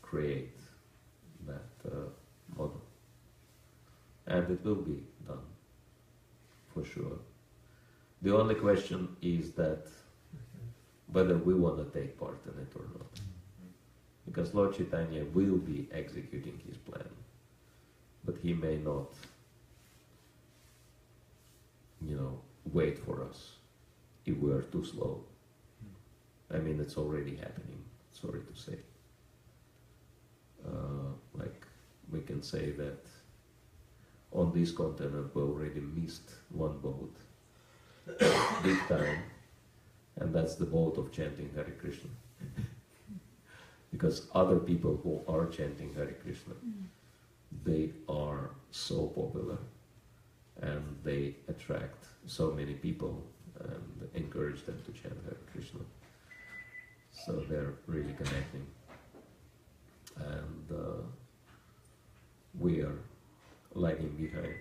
create that model. And it will be done, for sure. The only question is that whether we want to take part in it or not. Because Lord Chaitanya will be executing his plan, but he may not, wait for us if we are too slow. I mean, it's already happening, sorry to say. Like, we can say that on this continent we already missed one boat, big time, and that's the boat of chanting Hare Krishna. Because other people who are chanting Hare Krishna, they are so popular and they attract so many people and encourage them to chant Hare Krishna. So they're really connecting. And we are lagging behind.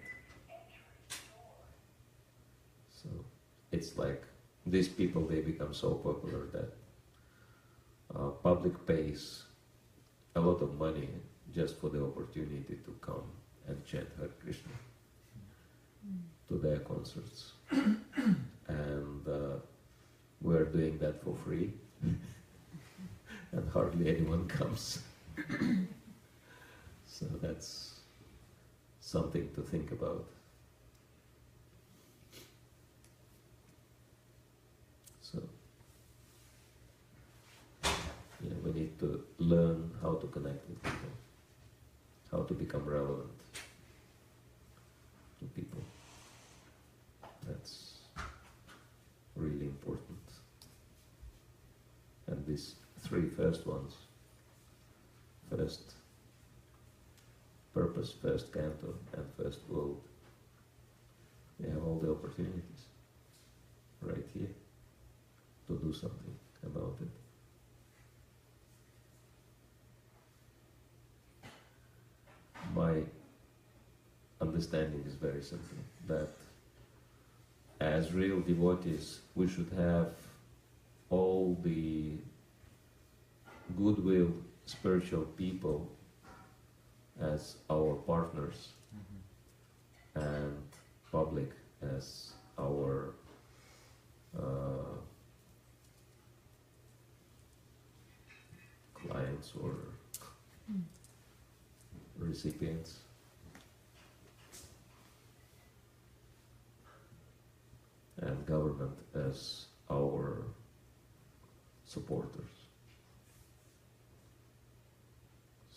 So it's like these people, they become so popular that public pays a lot of money just for the opportunity to come and chant Hare Krishna to their concerts. And we're doing that for free and hardly anyone comes. So that's something to think about. So, we need to learn how to connect with people, how to become relevant to people. That's really important. And these 3 first ones, first purpose, first canto and first world. We have all the opportunities right here to do something about it. My understanding is very simple, that as real devotees we should have all the goodwill spiritual people as our partners and public as our clients or recipients. And government as our supporters.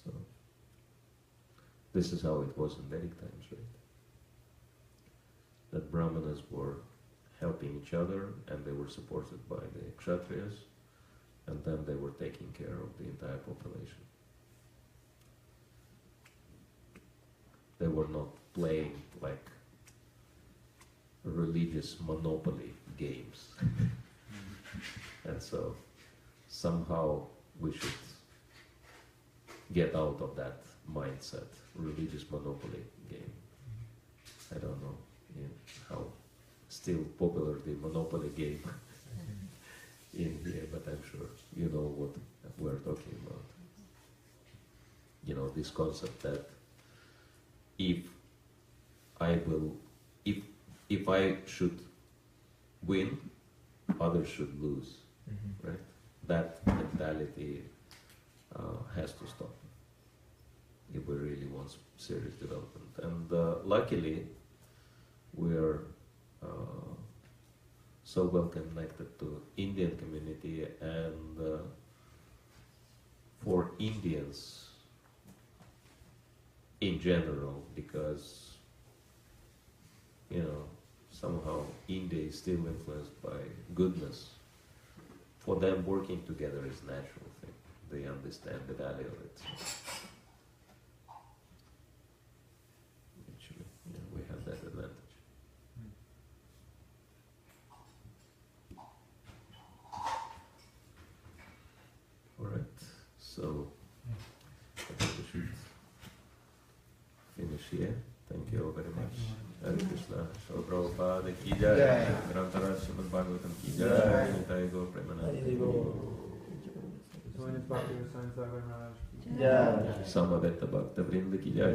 So, this is how it was in Vedic times, right? That Brahmanas were helping each other and they were supported by the Kshatriyas, and then they were taking care of the entire population. They were not playing like religious monopoly games. And so somehow we should get out of that mindset, religious monopoly game. I don't know how still popular the monopoly game in here, but I'm sure you know what we're talking about. You know, this concept that if I should win, others should lose, right? That mentality has to stop if we really want serious development. And luckily, we're so well connected to Indian community, and for Indians in general, because somehow India is still influenced by goodness. For them, working together is a natural thing. They understand the value of it. Actually, we have that advantage. Alright, so I think we should finish here. Thank you all very much. Hare Krishna. Shri Prabhupada ki jai. Grantaraj Srimad Bhagavatam ki jai. Nitai Gaur Premanand. Bhakti Rasayana Sagar Yeah. Samaveta Bhakta Vrinda ki jai.